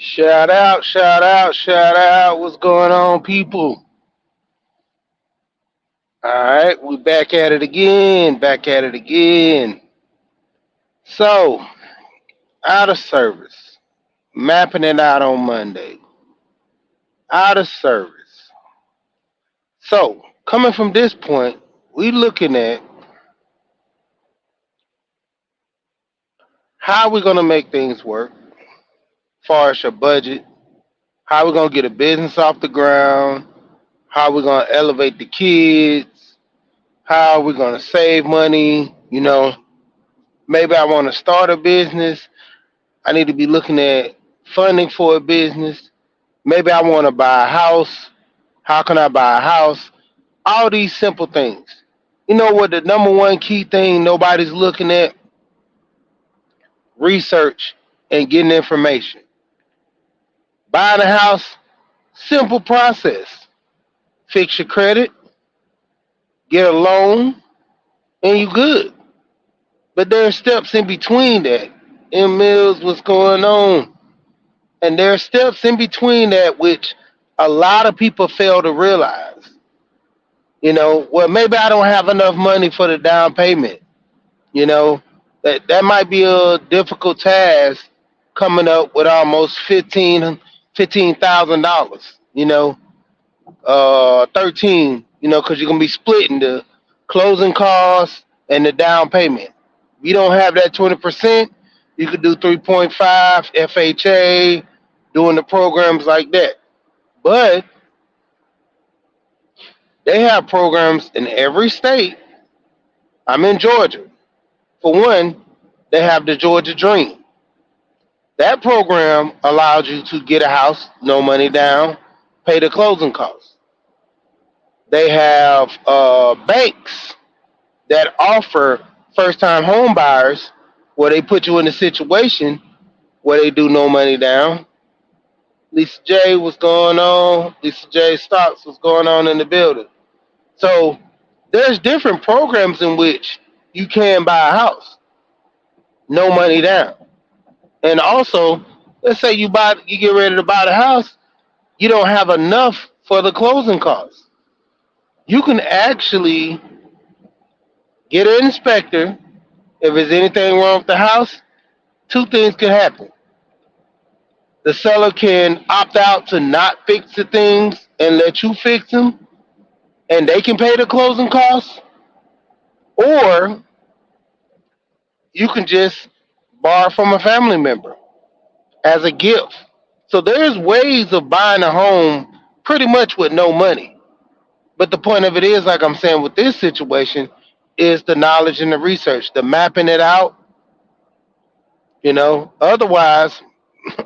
Shout out, shout out, shout out. What's going on, people? All right, we back at it again, back at it again. So, out of service, mapping it out on Monday. Out of service. So, coming from this point, we looking at how we're gonna make things work, far as your budget, how we're gonna get a business off the ground, how we're gonna elevate the kids, how we're gonna save money, maybe I want to start a business. I need to be looking at funding for a business. Maybe I want to buy a house. How can I buy a house? All these simple things. You know what? The number one key thing nobody's looking at: research and getting information. Buying a house, simple process. Fix your credit, get a loan, and you good. But there are steps in between that. M Mills, what's going on? And there are steps in between that which a lot of people fail to realize. Well, maybe I don't have enough money for the down payment. You know, that might be a difficult task coming up with almost $15,000. 13. Because you're gonna be splitting the closing costs and the down payment. If you don't have that 20%, you could do 3.5 FHA, doing the programs like that. But they have programs in every state. I'm in Georgia. For one, they have the Georgia Dream. That program allows you to get a house, no money down, pay the closing costs. They have banks that offer first time home buyers where they put you in a situation where they do no money down. Lisa J, what's going on? Lisa J Stocks, what's going on in the building? So there's different programs in which you can buy a house, no money down. And also, let's say you get ready to buy the house, you don't have enough for the closing costs. You can actually get an inspector. If there's anything wrong with the house, two things can happen. The seller can opt out to not fix the things and let you fix them, and they can pay the closing costs, or you can just borrow from a family member as a gift. So there's ways of buying a home pretty much with no money. But the point of it is, like I'm saying with this situation, is the knowledge and the research, the mapping it out. Otherwise,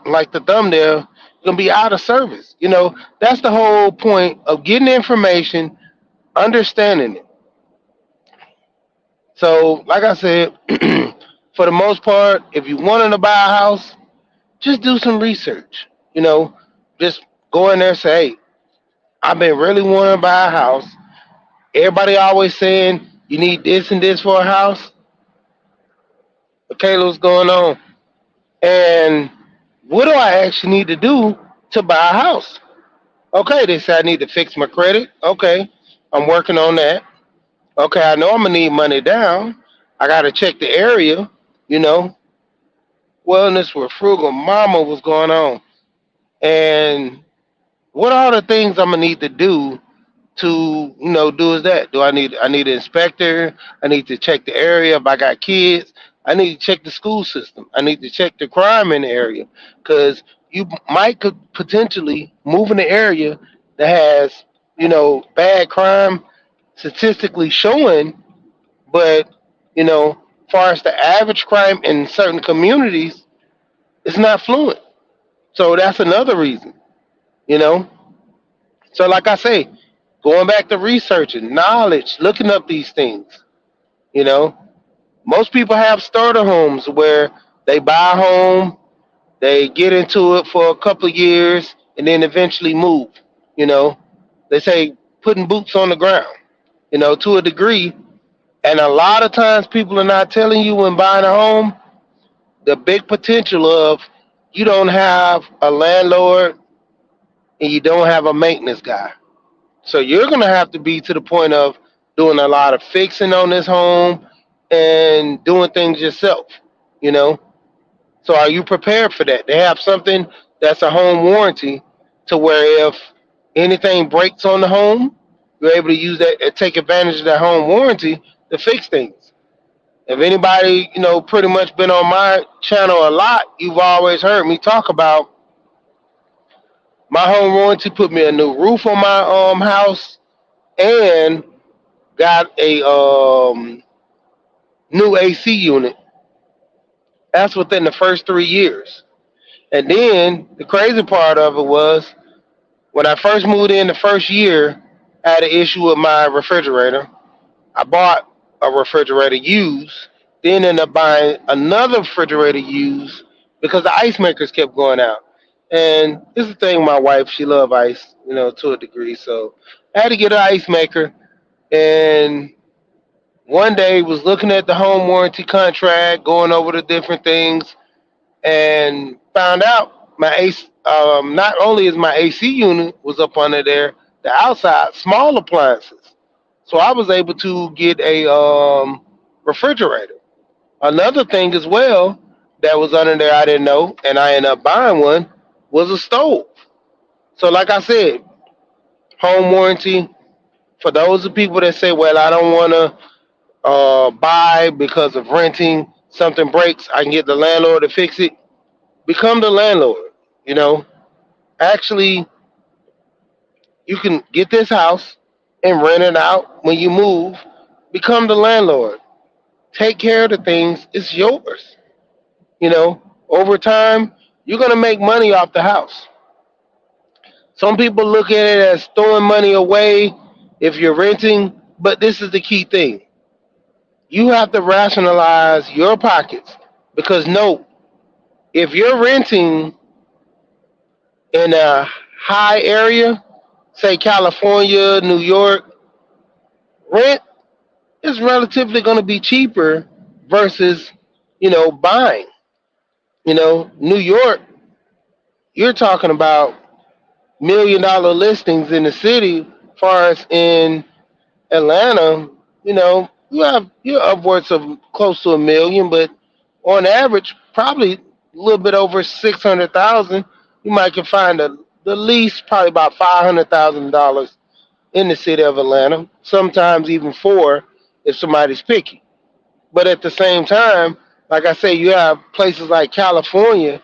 like the thumbnail, you're gonna be out of service. That's the whole point of getting information, understanding it. So, like I said, for the most part, if you wanted to buy a house, just do some research. Just go in there and say, hey, I've been really wanting to buy a house. Everybody always saying you need this and this for a house. Okay, what's going on? And what do I actually need to do to buy a house? Okay, they say I need to fix my credit. Okay, I'm working on that. Okay, I know I'm gonna need money down. I gotta check the area. You know, wellness with frugal mama was going on, and what are the things I'm gonna need to do to do is that I need an inspector. I need to check the area if I got kids. I need to check the school system. I need to check the crime in the area because you might could potentially move in the area that has bad crime statistically showing, but far as the average crime in certain communities, it's not fluent. So that's another reason. You know, so like I say, going back to researching, knowledge, looking up these things. You know, most people have starter homes where they buy a home, they get into it for a couple of years, and then eventually move. You know, they say putting boots on the ground. To a degree, and a lot of times people are not telling you when buying a home the big potential of you don't have a landlord and you don't have a maintenance guy. So you're going to have to be to the point of doing a lot of fixing on this home and doing things yourself, you know? So are you prepared for that? They have something that's a home warranty to where if anything breaks on the home, you're able to use that and take advantage of that home warranty to fix things. If anybody, pretty much been on my channel a lot, you've always heard me talk about my home warranty put me a new roof on my house and got a new AC unit. That's within the first 3 years. And then the crazy part of it was when I first moved in the first year, I had an issue with my refrigerator. I bought a refrigerator used, then ended up buying another refrigerator used because the ice makers kept going out. And this is the thing, my wife, she loves ice, to a degree. So I had to get an ice maker. And one day was looking at the home warranty contract, going over the different things, and found out my AC. Not only is my AC unit was up under there, the outside small appliances. So I was able to get a refrigerator. Another thing as well that was under there I didn't know, and I ended up buying one was a stove. So like I said, home warranty for those of people that say, "Well, I don't want to buy because of renting. Something breaks, I can get the landlord to fix it." Become the landlord. You know, actually, you can get this house and rent it out when you move. Become the landlord. Take care of the things. It's yours. Over time, you're gonna make money off the house. Some people look at it as throwing money away if you're renting, but this is the key thing. You have to rationalize your pockets because no, if you're renting in a high area, say California, New York, rent is relatively going to be cheaper versus, buying. New York, you're talking about $1 million listings in the city, as far as in Atlanta, you're upwards of close to 1 million, but on average, probably a little bit over 600,000. You might can find the least probably about $500,000 in the city of Atlanta. Sometimes even four if somebody's picky. But at the same time, like I say, you have places like California.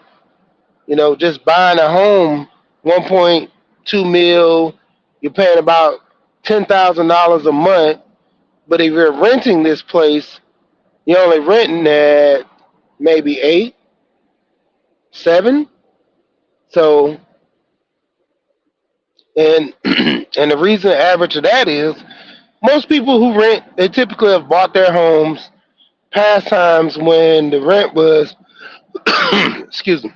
Just buying a home, 1.2 mil, you're paying about $10,000 a month. But if you're renting this place, you're only renting at maybe 8, 7. So, and and the reason average of that is most people who rent, they typically have bought their homes past times when the rent was, excuse me,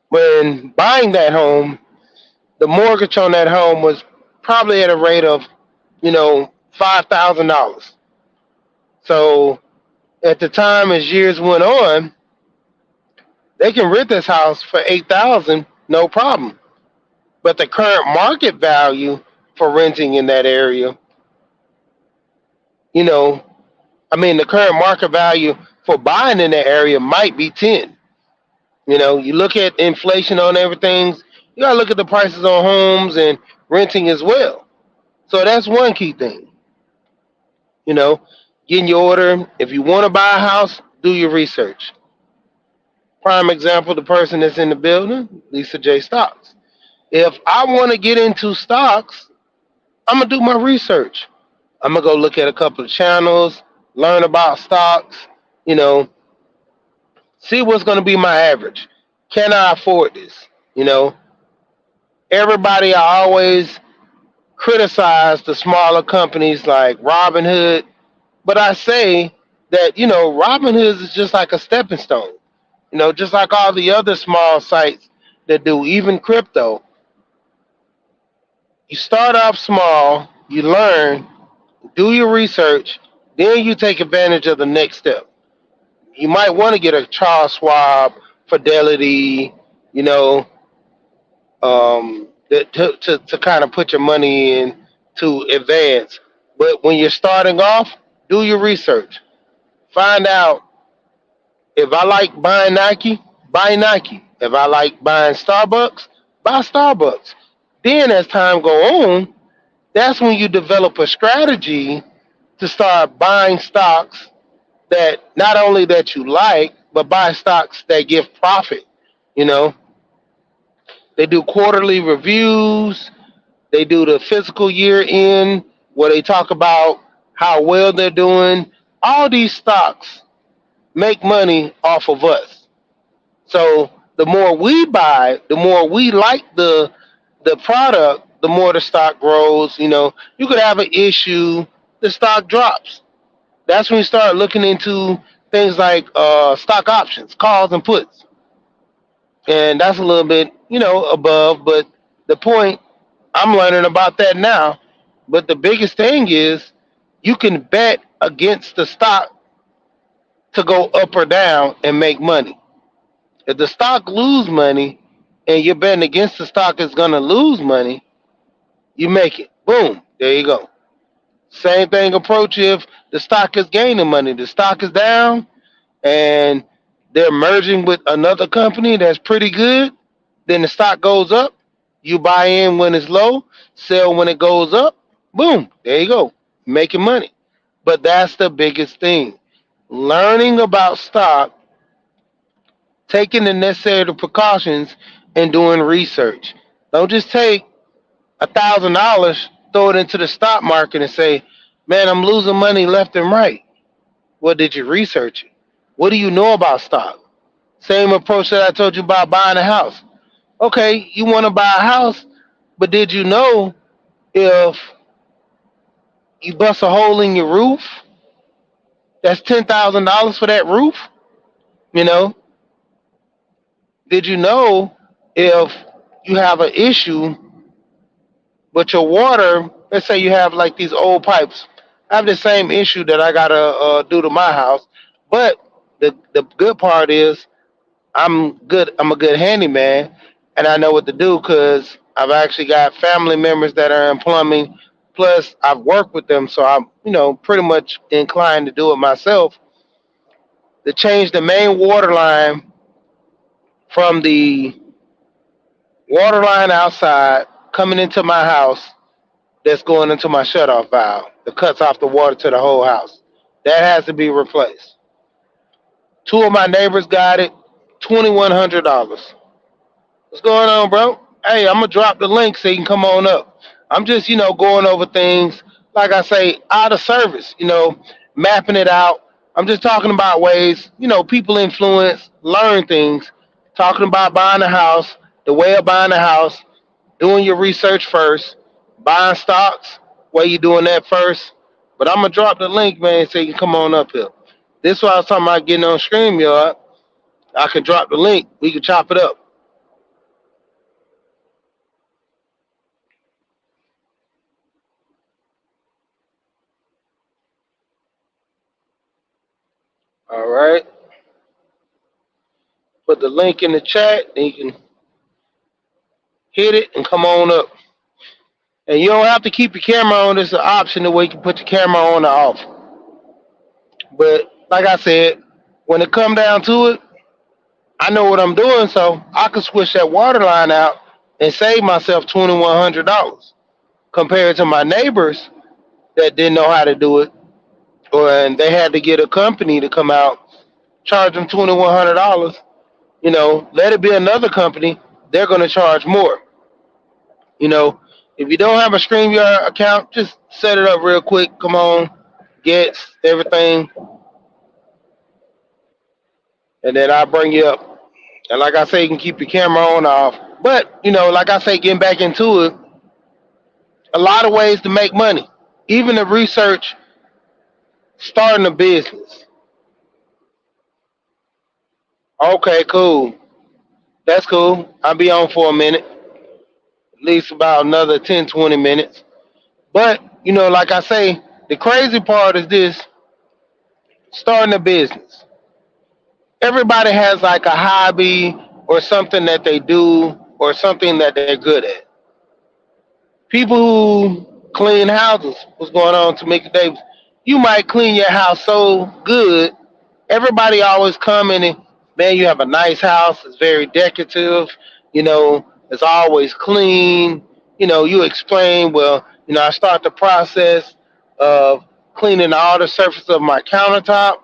when buying that home, the mortgage on that home was probably at a rate of, $5,000. So at the time as years went on, they can rent this house for 8,000, no problem. But the current market value for renting in that area, you know, the current market value for buying in that area might be 10. You look at inflation on everything, you gotta look at the prices on homes and renting as well. So that's one key thing. You know, getting your order. If you want to buy a house, do your research. Prime example, the person that's in the building, Lisa J. Stocks. If I want to get into stocks, I'm gonna do my research. I'm gonna go look at a couple of channels, learn about stocks, you know, see what's gonna be my average. Can I afford this? You know, everybody I always criticize the smaller companies like Robinhood, but I say that, Robinhood is just like a stepping stone. Just like all the other small sites that do, even crypto. You start off small, you learn, do your research, then you take advantage of the next step. You might want to get a Charles Schwab Fidelity, you know, to kind of put your money in to advance. But when you're starting off, do your research. Find out if I like buying Nike, buy Nike. If I like buying Starbucks, buy Starbucks. Then as time go on, that's when you develop a strategy to start buying stocks that not only that you like, but buy stocks that give profit. You know, they do quarterly reviews. They do the fiscal year end where they talk about how well they're doing. All these stocks make money off of us. So the more we buy, the more we like the product, the more the stock grows. You know, you could have an issue, the stock drops. That's when you start looking into things like stock options, calls and puts, and that's a little bit, above. But the point, I'm learning about that now. But the biggest thing is you can bet against the stock to go up or down and make money. If the stock lose money and you're betting against the stock is gonna lose money, you make it. Boom, there you go. Same thing approach if the stock is gaining money. The stock is down and they're merging with another company that's pretty good, then the stock goes up. You buy in when it's low, sell when it goes up. Boom, there you go, making money. But that's the biggest thing. Learning about stock, taking the necessary precautions, and doing research. Don't just take $1,000, throw it into the stock market and say, man, I'm losing money left and right. Well, did you research it? What do you know about stock? Same approach that I told you about buying a house. Okay, you want to buy a house, but did you know if you bust a hole in your roof, that's $10,000 for that roof? You know, did you know if you have an issue with your water? Let's say you have like these old pipes. I have the same issue that I gotta do to my house, but the good part is I'm good. I'm a good handyman, and I know what to do because I've actually got family members that are in plumbing. Plus, I've worked with them, so I'm pretty much inclined to do it myself. To change the main water line from the water line outside coming into my house that's going into my shutoff valve that cuts off the water to the whole house. That has to be replaced. Two of my neighbors got it, $2,100. What's going on, bro? Hey, I'm gonna drop the link so you can come on up. I'm just, going over things, like I say, out of service, mapping it out. I'm just talking about ways, people influence, learn things, talking about buying a house, the way of buying a house, doing your research first, buying stocks, way you doing that first. But I'm gonna drop the link, man, so you can come on up here. This is what I was talking about getting on StreamYard. I can drop the link. We can chop it up. All right. Put the link in the chat, and you can hit it and come on up. And you don't have to keep your camera on. There's an option the way you can put your camera on or off. But like I said, when it come down to it, I know what I'm doing, so I can switch that water line out and save myself $2,100 compared to my neighbors that didn't know how to do it, or and they had to get a company to come out, charge them $2,100. Let it be another company. They're going to charge more. You know, if you don't have a StreamYard account, just set it up real quick. Come on, get everything, and then I'll bring you up. And like I say, you can keep your camera on or off. But, like I say, getting back into it, a lot of ways to make money. Even the research, starting a business. Okay, cool. That's cool. I'll be on for a minute, at least about another 10, 20 minutes. But, like I say, the crazy part is this: starting a business. Everybody has like a hobby or something that they do or something that they're good at. People who clean houses, what's going on, Tamika Davis? You might clean your house so good, everybody always commenting, man, you have a nice house, it's very decorative, it's always clean. You explain, well, I start the process of cleaning all the surface of my countertop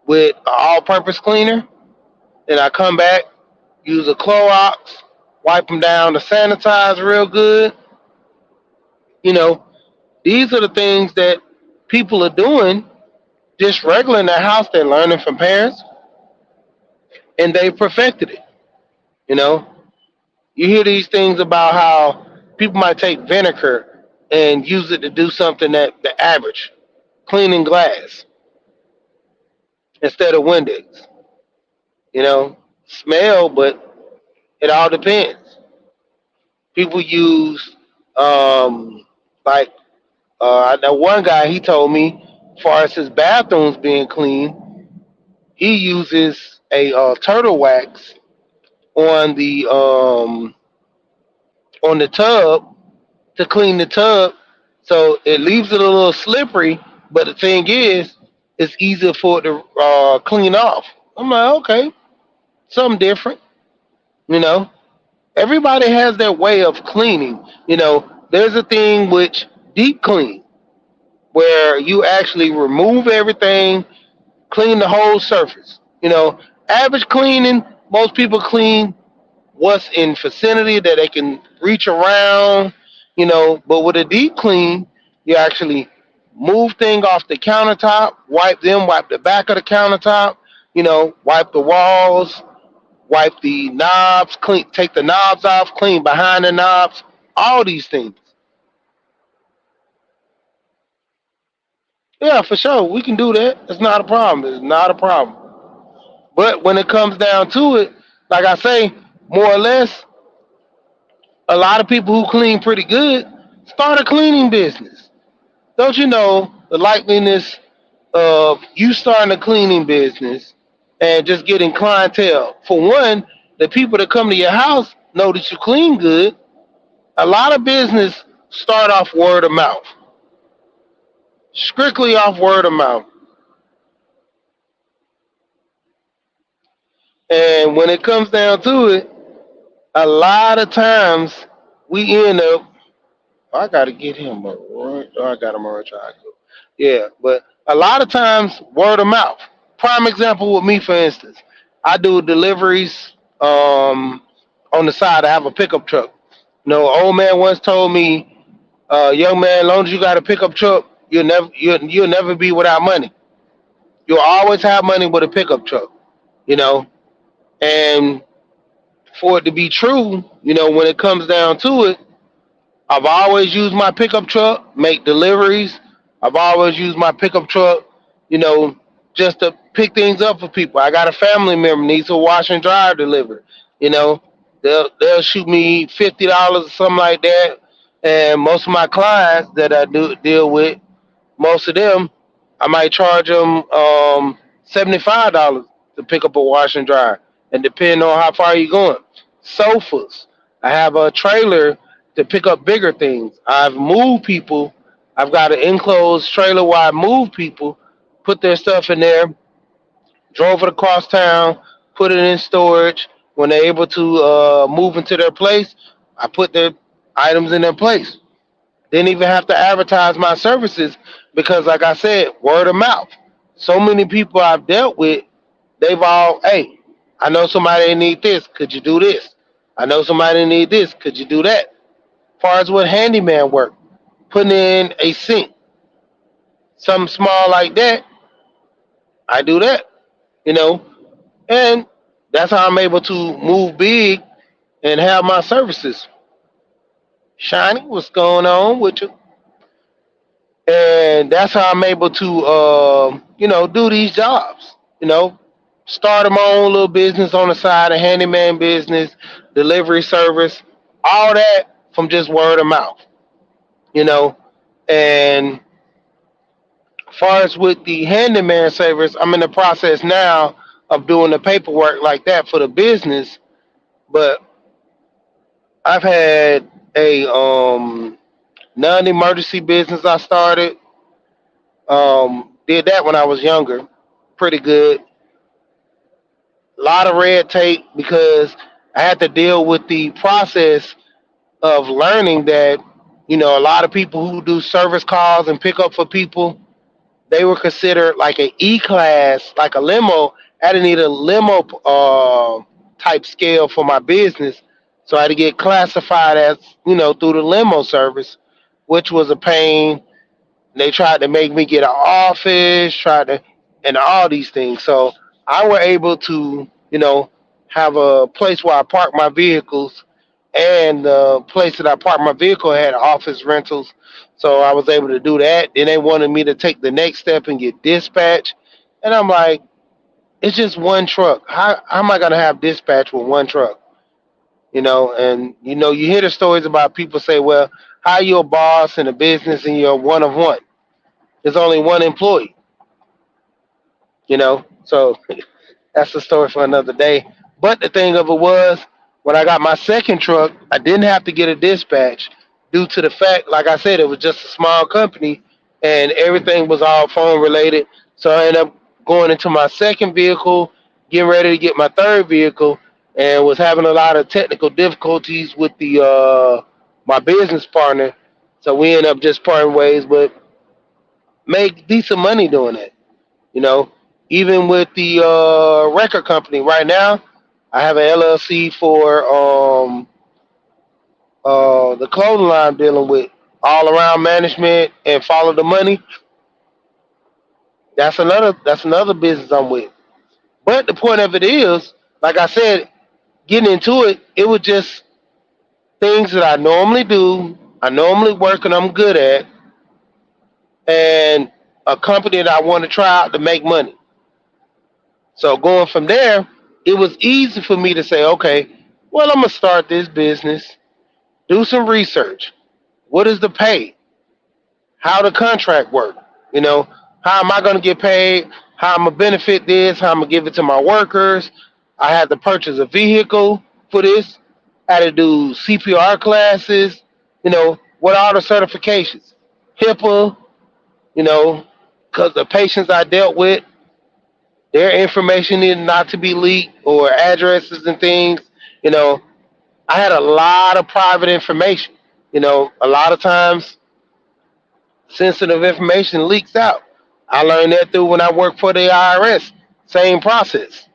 with an all-purpose cleaner. Then I come back, use a Clorox, wipe them down to sanitize real good. You know, these are the things that people are doing just regular in their house. They're learning from parents and they perfected it. You know, you hear these things about how people might take vinegar and use it to do something that the average, cleaning glass instead of Windex. Smell, but it all depends. People use, like, I know one guy, he told me, as far as his bathrooms being clean, he uses a turtle wax on the tub to clean the tub, so it leaves it a little slippery. But the thing is, it's easier for it to clean off. I'm like, okay, something different. You know, everybody has their way of cleaning. There's a thing which deep clean, where you actually remove everything, clean the whole surface. Average cleaning, most people clean what's in vicinity that they can reach around, but with a deep clean, you actually move thing off the countertop, wipe the back of the countertop, wipe the walls, wipe the knobs, clean, take the knobs off, clean behind the knobs, all these things. Yeah, for sure. We can do that. It's not a problem. It's not a problem. But when it comes down to it, like I say, more or less, a lot of people who clean pretty good start a cleaning business. Don't you know the likeliness of you starting a cleaning business and just getting clientele? For one, the people that come to your house know that you clean good. A lot of business start off word of mouth, strictly off word of mouth. And when it comes down to it, a lot of times we end up, I got to get him a run. Oh, I got him a triangle. Yeah, but a lot of times word of mouth. Prime example with me, for instance, I do deliveries on the side. I have a pickup truck. Old man once told me, young man, as long as you got a pickup truck, you'll never be without money. You'll always have money with a pickup truck. You know, and for it to be true, when it comes down to it, I've always used my pickup truck, make deliveries. I've always used my pickup truck, you know, just to pick things up for people. I got a family member needs a wash and dryer delivered. You know, they'll shoot me $50 or something like that. And most of my clients that I do deal with, most of them, I might charge them $75 to pick up a wash and dryer, and depending on how far you're going. Sofas. I have a trailer to pick up bigger things. I've moved people. I've got an enclosed trailer where I move people, put their stuff in there, drove it across town, put it in storage. When they're able to move into their place, I put their items in their place. Didn't even have to advertise my services because, like I said, word of mouth. So many people I've dealt with, they've all, hey, I know somebody need this. Could you do this? I know somebody need this. Could you do that? As far as what handyman work, putting in a sink, something small like that, I do that, you know, and that's how I'm able to move big and have my services. Shiny, what's going on with you? And that's how I'm able to, do these jobs. You know, start my own little business on the side, a handyman business, delivery service, all that from just word of mouth. You know, and as far as with the handyman service, I'm in the process now of doing the paperwork like that for the business. But I've had a non-emergency business I started. Did that when I was younger, pretty good. A lot of red tape because I had to deal with the process of learning that a lot of people who do service calls and pick up for people, they were considered like an E class, like a limo. I didn't need a limo type scale for my business, so I had to get classified as through the limo service, which was a pain. They tried to make me get an office, tried to, and all these things. So I were able to, have a place where I park my vehicles, and the place that I parked my vehicle had office rentals. So I was able to do that. Then they wanted me to take the next step and get dispatch, and I'm like, it's just one truck. How am I gonna have dispatch with one truck? And you hear the stories about people say, well, how you a boss in a business and you're one of one. There's only one employee, So that's a story for another day. But the thing of it was, when I got my second truck, I didn't have to get a dispatch due to the fact, like I said, it was just a small company and everything was all phone related. So I ended up going into my second vehicle, getting ready to get my third vehicle, and was having a lot of technical difficulties with the my business partner. So we ended up just parting ways, but make decent money doing it. You know, even with the record company right now, I have an LLC for the clothing line I'm dealing with, all around management and follow the money. That's another business I'm with. But the point of it is, like I said, getting into it, it was just things that I normally do, I normally work and I'm good at, and a company that I want to try out to make money. So going from there, it was easy for me to say, okay, well, I'm gonna start this business, do some research. What is the pay? How the contract work? You know, how am I gonna get paid? How I'm gonna benefit this? How I'm gonna give it to my workers? I had to purchase a vehicle for this. I had to do CPR classes. What are the certifications? HIPAA. You know, because the patients I dealt with, their information needed not to be leaked or addresses and things. You know, I had a lot of private information. A lot of times sensitive information leaks out. I learned that through when I worked for the IRS. Same process.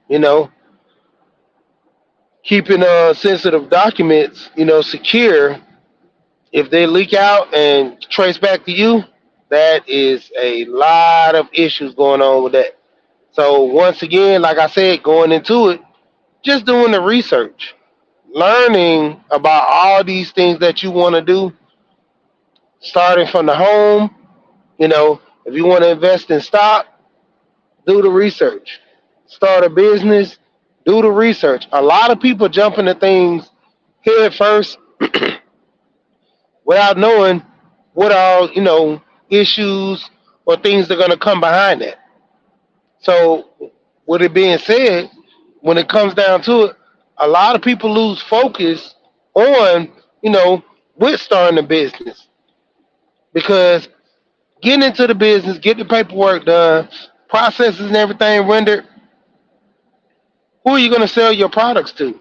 Keeping sensitive documents, secure. If they leak out and trace back to you, that is a lot of issues going on with that. So once again, like I said, going into it, just doing the research, learning about all these things that you want to do, starting from the home. If you want to invest in stock, do the research. Start a business, do the research. A lot of people jump into things head first without knowing what all, issues or things that are going to come behind that. So, with it being said, when it comes down to it, a lot of people lose focus on, with starting a business because getting into the business, get the paperwork done, processes and everything rendered, who are you going to sell your products to?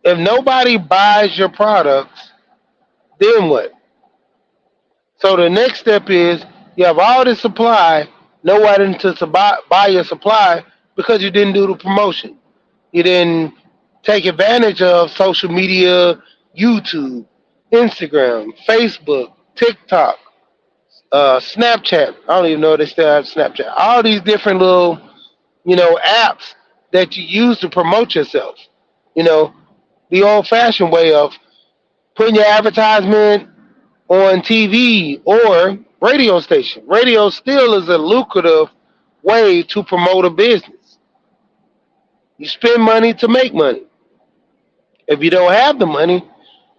If nobody buys your products, then what? So the next step is you have all this supply, nobody to buy your supply because you didn't do the promotion. You didn't take advantage of social media, YouTube, Instagram, Facebook, TikTok, Snapchat. I don't even know if they still have Snapchat. All these different little, apps that you use to promote yourself. You know, the old fashioned way of putting your advertisement on TV or radio station. Radio still is a lucrative way to promote a business. You spend money to make money. If you don't have the money,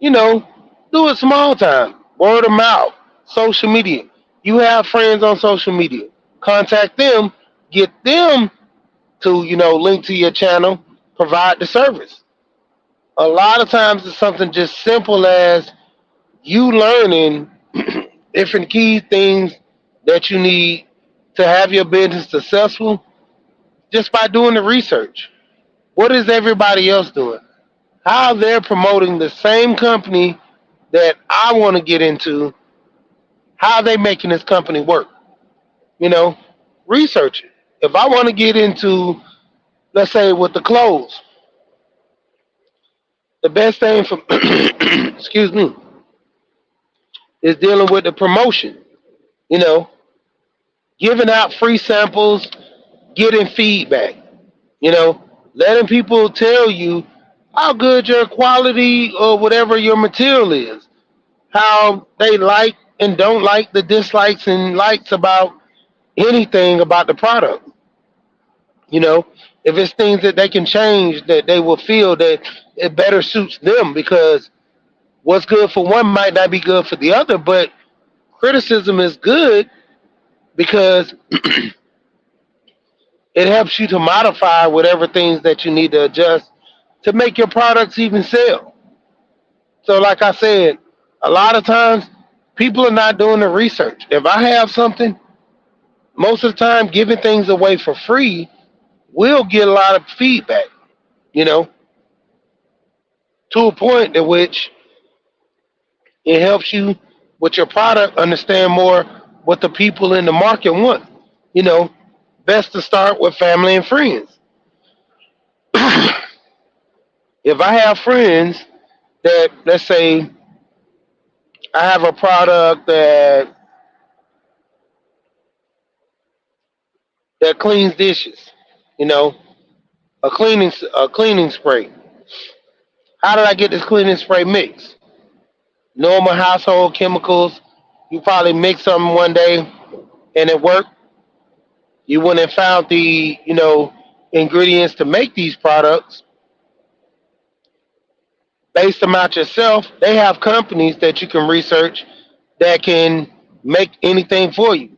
do it small time, word of mouth, social media. You have friends on social media. Contact them, get them to, link to your channel, provide the service. A lot of times it's something just simple as you learning different key things that you need to have your business successful just by doing the research. What is everybody else doing? How they're promoting the same company that I want to get into, how are they making this company work? You know, research it. If I want to get into, let's say, with the clothes, the best thing for, excuse me, is dealing with the promotion. You know, giving out free samples, getting feedback. You know, letting people tell you how good your quality or whatever your material is, how they like and don't like, the dislikes and likes about anything about the product. You know, if it's things that they can change, that they will feel that it better suits them, because what's good for one might not be good for the other. But criticism is good because it helps you to modify whatever things that you need to adjust to make your products even sell. So, like I said, a lot of times people are not doing the research. If I have something, most of the time giving things away for free will get a lot of feedback, you know, to a point at which it helps you with your product understand more what the people in the market want. You know, best to start with family and friends. If I have friends that, let's say, I have a product that cleans dishes, you know, a cleaning spray. How did I get this cleaning spray mix? Normal household chemicals. You probably mix something one day and it worked. You went and found the, ingredients to make these products, based them out yourself. They have companies that you can research that can make anything for you.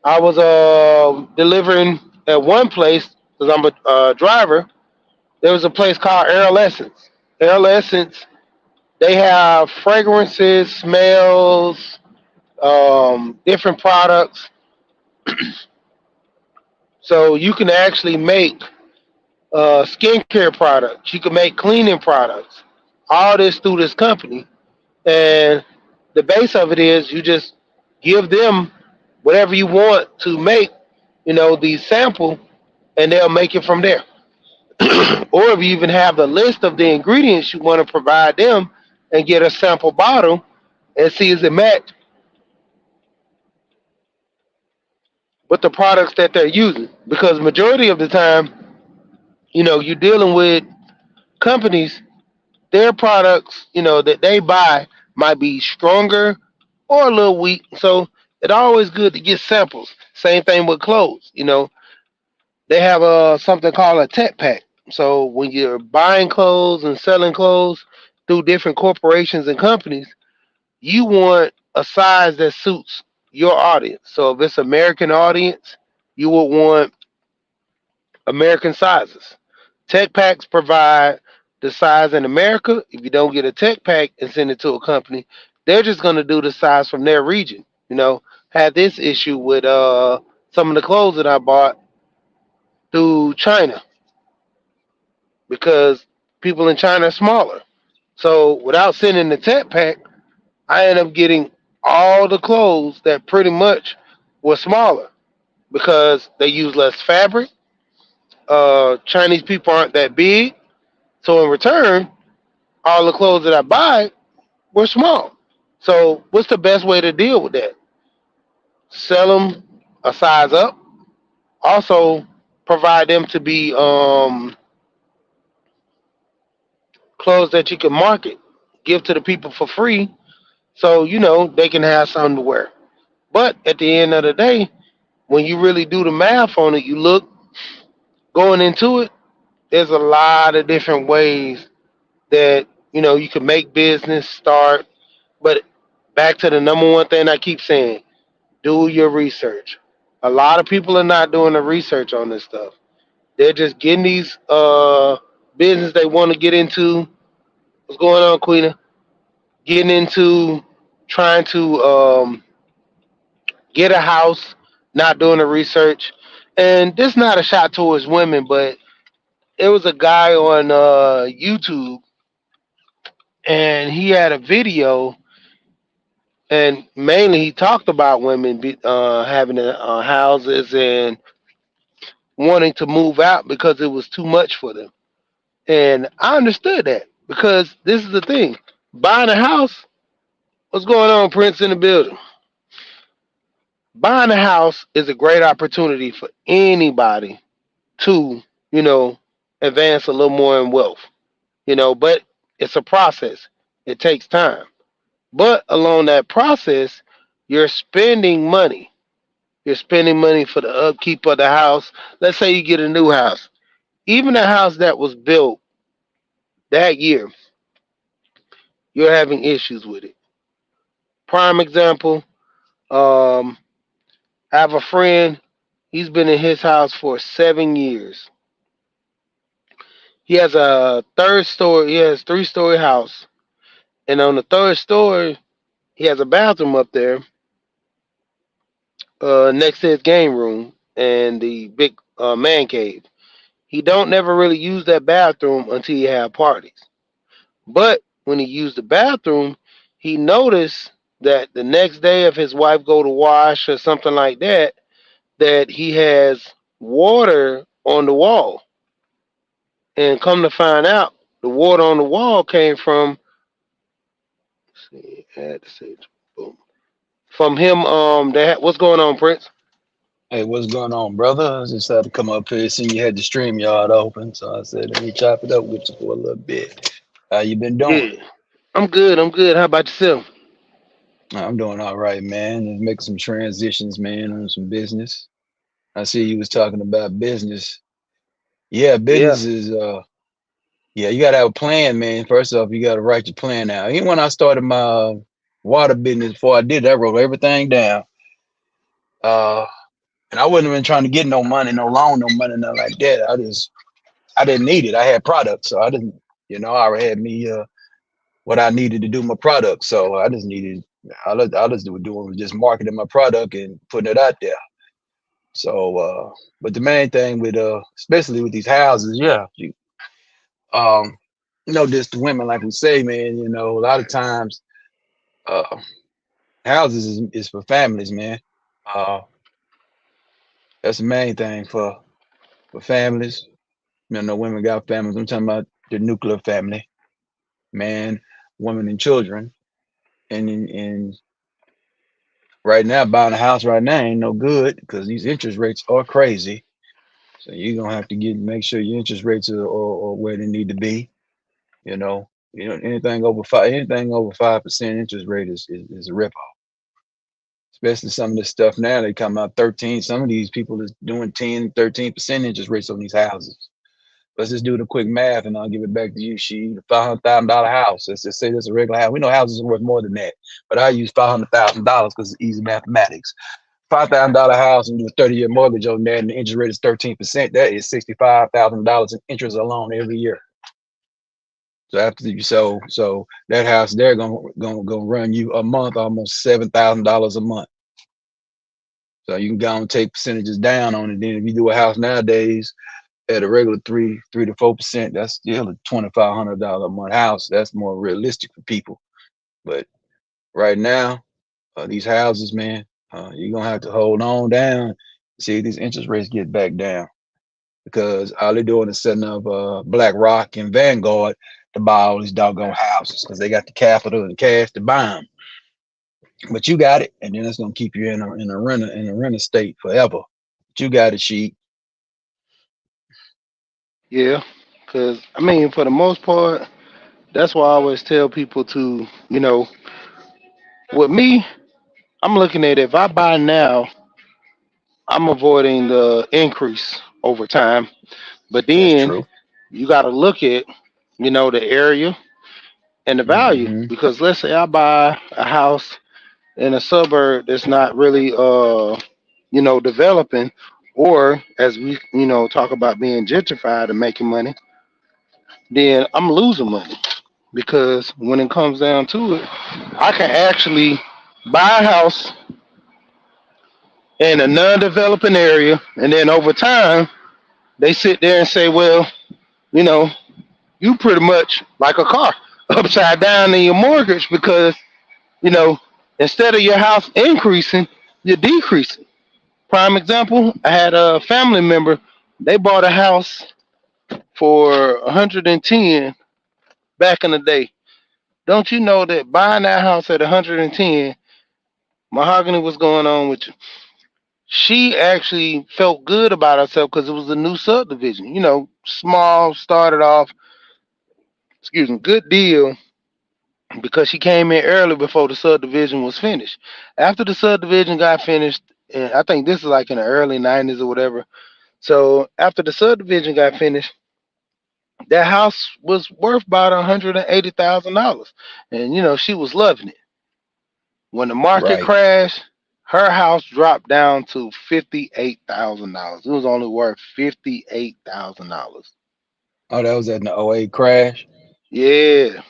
I was delivering at one place because I'm a driver. There was a place called Air Essence. Air Essence, they have fragrances, smells, different products. So you can actually make skincare products. You can make cleaning products. All this through this company. And the base of it is you just give them whatever you want to make, the sample, and they'll make it from there. Or if you even have the list of the ingredients you want to provide them and get a sample bottle and see is it match with the products that they're using. Because majority of the time, you're dealing with companies, their products, that they buy might be stronger or a little weak. So it's always good to get samples. Same thing with clothes. They have something called a tech pack. So when you're buying clothes and selling clothes through different corporations and companies, you want a size that suits your audience. So if it's American audience, you would want American sizes. Tech packs provide the size in America. If you don't get a tech pack and send it to a company, they're just going to do the size from their region. Had this issue with some of the clothes that I bought through China because people in China are smaller. So without sending the tech pack, I end up getting all the clothes that pretty much were smaller because they use less fabric. Chinese people aren't that big. So in return, all the clothes that I buy were small. So what's the best way to deal with that? Sell them a size up. Also provide them to be clothes that you can market, give to the people for free, so they can have something to wear. But at the end of the day, when you really do the math on it, you look going into it. There's a lot of different ways that you can make business start. But back to the number one thing I keep saying: do your research. A lot of people are not doing the research on this stuff. They're just getting these business they want to get into. What's going on, Queen? Getting into trying to get a house, not doing the research. And this not a shot towards women, but it was a guy on YouTube, and he had a video, and mainly he talked about women having houses and wanting to move out because it was too much for them. And I understood that because this is the thing: buying a house. What's going on, Prince in the building? Buying a house is a great opportunity for anybody to, you know, advance a little more in wealth. But it's a process. It takes time. But along that process, you're spending money. You're spending money for the upkeep of the house. Let's say you get a new house. Even a house that was built that year, you're having issues with it. Prime example, um, I have a friend, he's been in his house for 7 years. He has a third story, he has 3-story house. And on the third story, he has a bathroom up there next to his game room and the big man cave. He don't never really use that bathroom until he have parties. But when he used the bathroom, he noticed that the next day, if his wife go to wash or something like that, that he has water on the wall. And come to find out, the water on the wall came from. Let's see, I had to say, boom, from him. What's going on, Prince? Hey, what's going on, brother? I just had to come up here, seeing you had the stream yard open, so I said let me chop it up with you for a little bit. How you been doing? Yeah, I'm good. I'm good. How about yourself? I'm doing all right, man. Just making some transitions, man, on some business. I see you was talking about business. Yeah, Yeah. business is yeah, you gotta have a plan, man. First off, you gotta write your plan out. Even when I started my water business before I did that, I wrote everything down. Uh and I wasn't even trying to get no money, no loan, no money, nothing like that. I didn't need it. I had products, so I didn't. I already had me what I needed to do my product, so I just needed. I just was doing was just marketing my product and putting it out there. So, but the main thing with especially with these houses, yeah, um, just the women, like we say, man. A lot of times, uh, houses is for families, man. Uh, that's the main thing for families. Women got families. I'm talking about the nuclear family, man, women, and children. And right now, buying a house right now ain't no good because these interest rates are crazy. So you're gonna have to make sure your interest rates are where they need to be. Anything over 5% interest rate is a rip off. Especially some of this stuff now they come out 13. Some of these people is doing 10, 13% interest rates on these houses. Let's just do the quick math and I'll give it back to you. The $500,000 house. Let's just say that's a regular house. We know houses are worth more than that, but I use $500,000 because it's easy mathematics. $5,000 house and do a 30-year mortgage on that, and the interest rate is 13%. That is $65,000 in interest alone every year. So so that house there gonna run you a month almost $7,000 a month. So you can go and take percentages down on it. Then if you do a house nowadays at a regular 3 to 4%, that's still a $2,500 a month house. That's more realistic for people. But right now, these houses, man, you're gonna have to hold on down, see if these interest rates get back down. Because all they're doing is setting up BlackRock and Vanguard to buy all these doggone houses because they got the capital and cash to buy them. But you got it, and then it's gonna keep you in a renter state forever. But you got it, sheep. Yeah. Because, I mean, for the most part, that's why I always tell people to, with me, I'm looking at if I buy now, I'm avoiding the increase over time. But That's then true. you got to look at, the area and the value. Hmm. Because let's say I buy a house in a suburb that's not really, developing, Or as we, talk about being gentrified and making money, then I'm losing money because when it comes down to it, I can actually buy a house in a non-developing area, and then over time they sit there and say, well, you know, you pretty much like a car upside down in your mortgage because you know instead of your house increasing, you're decreasing. Prime example, I had a family member. They bought a house for 110 back in the day. Don't you know that buying that house at 110, mahogany, what's going on with you? She actually felt good about herself because it was a new subdivision. Small, started off, excuse me, good deal because she came in early before the subdivision was finished. After the subdivision got finished, and I think this is like in the early 90s or whatever. So after the subdivision got finished, that house was worth about $180,000, and she was loving it. When the market Right. crashed, her house dropped down to $58,000. It was only worth $58,000. Oh, that was at the '08 crash. Yeah,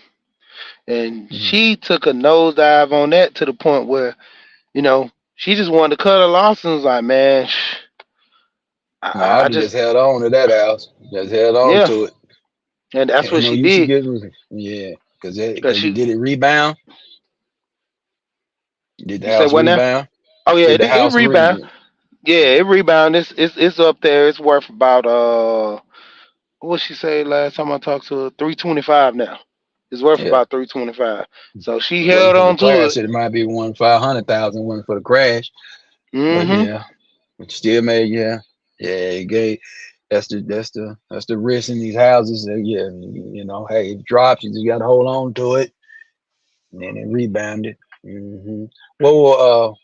and Mm. she took a nosedive on that to the point where she just wanted to cut her losses. And was like, man, I, No, I I'd I have just just held on to that house. Just held on yeah, to it. and that's Ain't what no she use to did. get yeah, Cause because you she, did it rebound. Did the you said house what now? rebound? Oh yeah, Did the it house rebound. rebound? Yeah, it rebound. It's up there. It's worth about what she say last time I talked to her? 325 now. It's worth Yeah. about 325. So she It wasn't held for the on to crash. it. It might be 1 500,000. Wasn't for the crash, but Mm-hmm. yeah, but you still made yeah. It gave that's the risk in these houses. Yeah, hey, if it drops, you just got to hold on to it, and then it rebounded. Well,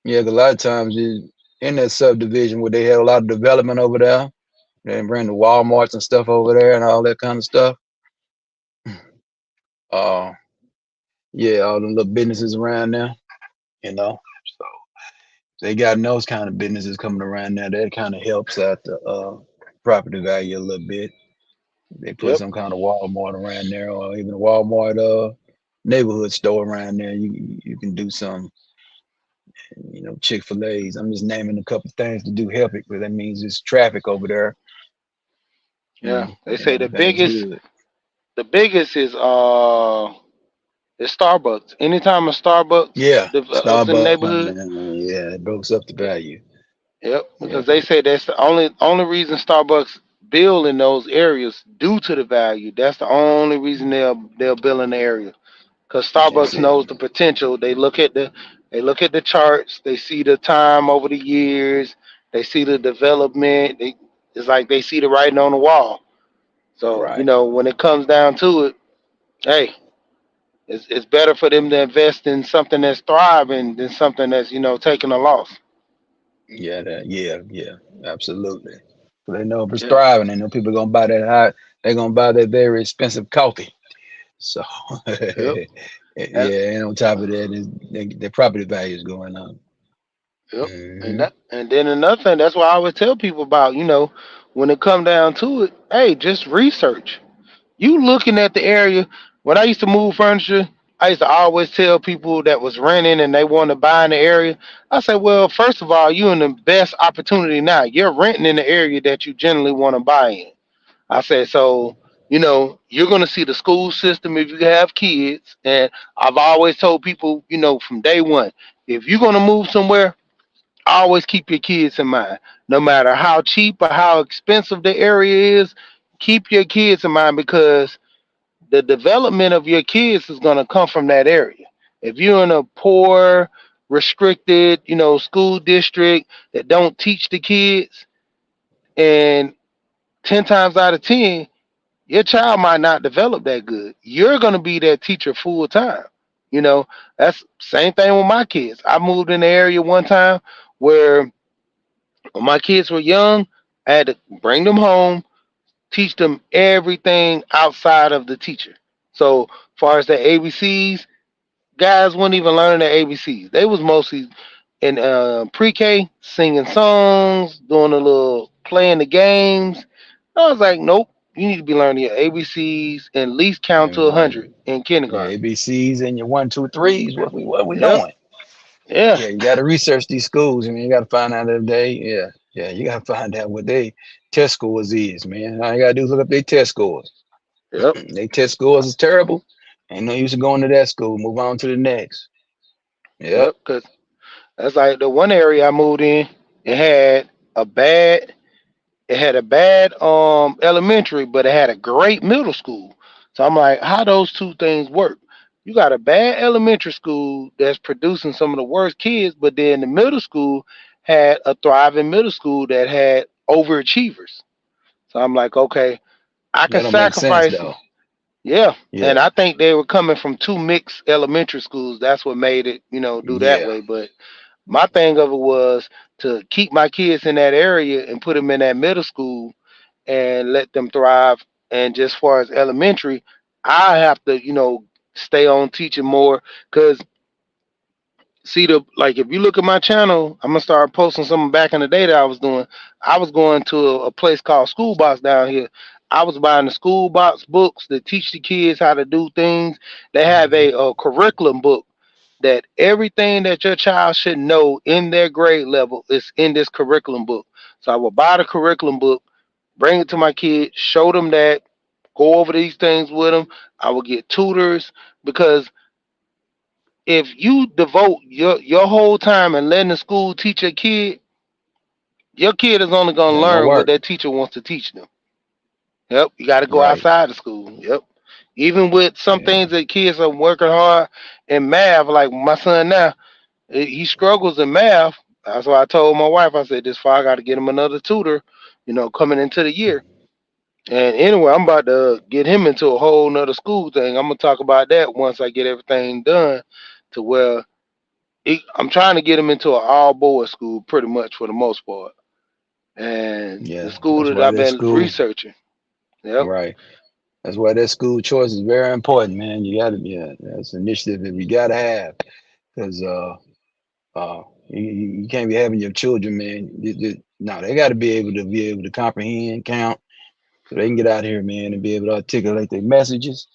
yeah, 'cause a lot of times in that subdivision where they had a lot of development over there, they bring the WalMarts and stuff over there and all that kind of stuff. Uh, yeah, all the little businesses around there, So they got those kind of businesses coming around there. That kind of helps out the property value a little bit. They put Yep. some kind of Walmart around there, or even a Walmart neighborhood store around there. You can do some, Chick-fil-A's. I'm just naming a couple things to do help it, but that means it's traffic over there. Yeah. They And say everything's good. the biggest is Starbucks. Anytime a Starbucks Yeah, develops in the Starbucks, my neighborhood, man. Yeah, it broke up the value. yep, Yeah, because they say that's the only reason Starbucks build in those areas due to the value. That's the only reason they'll build in the area. Because that's Starbucks it. knows the potential. They look at the charts. They see the time over the years. They see the development. It's like they see the writing on the wall. So Right. when it comes down to it, hey, it's better for them to invest in something that's thriving than something that's taking a loss. Yeah, yeah, absolutely. They know if it's Yeah. thriving, they know people gonna buy that high. They're gonna buy that very expensive coffee. So, Yep. And yeah, and on top of that, their property value is going up. yep. And Hmm. that and then another thing, that's why I always tell people about, when it come down to it, hey, just research. You looking at the area. When I used to move furniture, I used to always tell people that was renting and they want to buy in the area. I said, well, first of all, you in the best opportunity now. You're renting in the area that you generally want to buy in. I said, so you're gonna see the school system if you have kids. And I've always told people, from day one, if you're gonna move somewhere, always keep your kids in mind. No matter how cheap or how expensive the area is, keep your kids in mind because the development of your kids is going to come from that area. If you're in a poor, restricted, school district that don't teach the kids, and 10 times out of 10, your child might not develop that good. You're going to be that teacher full time. That's same thing with my kids. I moved in the area one time where when my kids were young, I had to bring them home, teach them everything outside of the teacher. So, far as the ABCs, guys weren't even learning the ABCs. They was mostly in pre-K, singing songs, doing a little playing the games. I was like, nope, you need to be learning your ABCs and at least count Yeah, to right. 100 in Yeah, kindergarten. ABCs and your one, two, threes. What we Yep. doing? Yeah. Yeah, you got to research these schools. I mean, you got to find out if they. Yeah, yeah, you got to find out what they test scores is, man. All you got to do is look up their test scores. Yep. They test scores is terrible. Ain't no use of going to that school. Move on to the next. Yep. Yep. Cause that's like the one area I moved in. It had a bad. It had a bad elementary, but it had a great middle school. So I'm like, how those two things work? You got a bad elementary school that's producing some of the worst kids, but then the middle school had a thriving middle school that had overachievers. So I'm like, okay, I can That don't make sense sacrifice. though. Yeah. And Yeah. I think they were coming from two mixed elementary schools. That's what made it, do that Yeah. way. But my thing of it was to keep my kids in that area and put them in that middle school and let them thrive. And just far as elementary, I have to, stay on teaching more because see the like if you look at my channel, I'm gonna start posting something back in the day that I was doing. I was going to a place called School Box down here. I was buying the School Box books that teach the kids how to do things. They have Mhm. a curriculum book that everything that your child should know in their grade level is in this curriculum book. So I will buy the curriculum book, bring it to my kids, show them that, go over these things with them. I will get tutors because if you devote your whole time and letting the school teach your kid is only It gonna ain't gonna learn what work. that teacher wants to teach them. Yep, you got to go Right. outside the school. Yep, even with some Yeah. things that kids are working hard in math, like my son now, he struggles in math. That's why I told my wife, I said, this fall I got to get him another tutor, coming into the year. And anyway, I'm about to get him into a whole nother school thing. I'm gonna talk about that once I get everything done, to where I'm trying to get him into an all boys school, pretty much for the most part. And the Yeah. school That's that why I've that been school. researching. Yep. Right. That's why that school choice is very important, man. You gotta. Yeah. That's an initiative that we gotta have because you can't be having your children, man. No, they got to be able to comprehend, count, so they can get out here, man, and be able to articulate their messages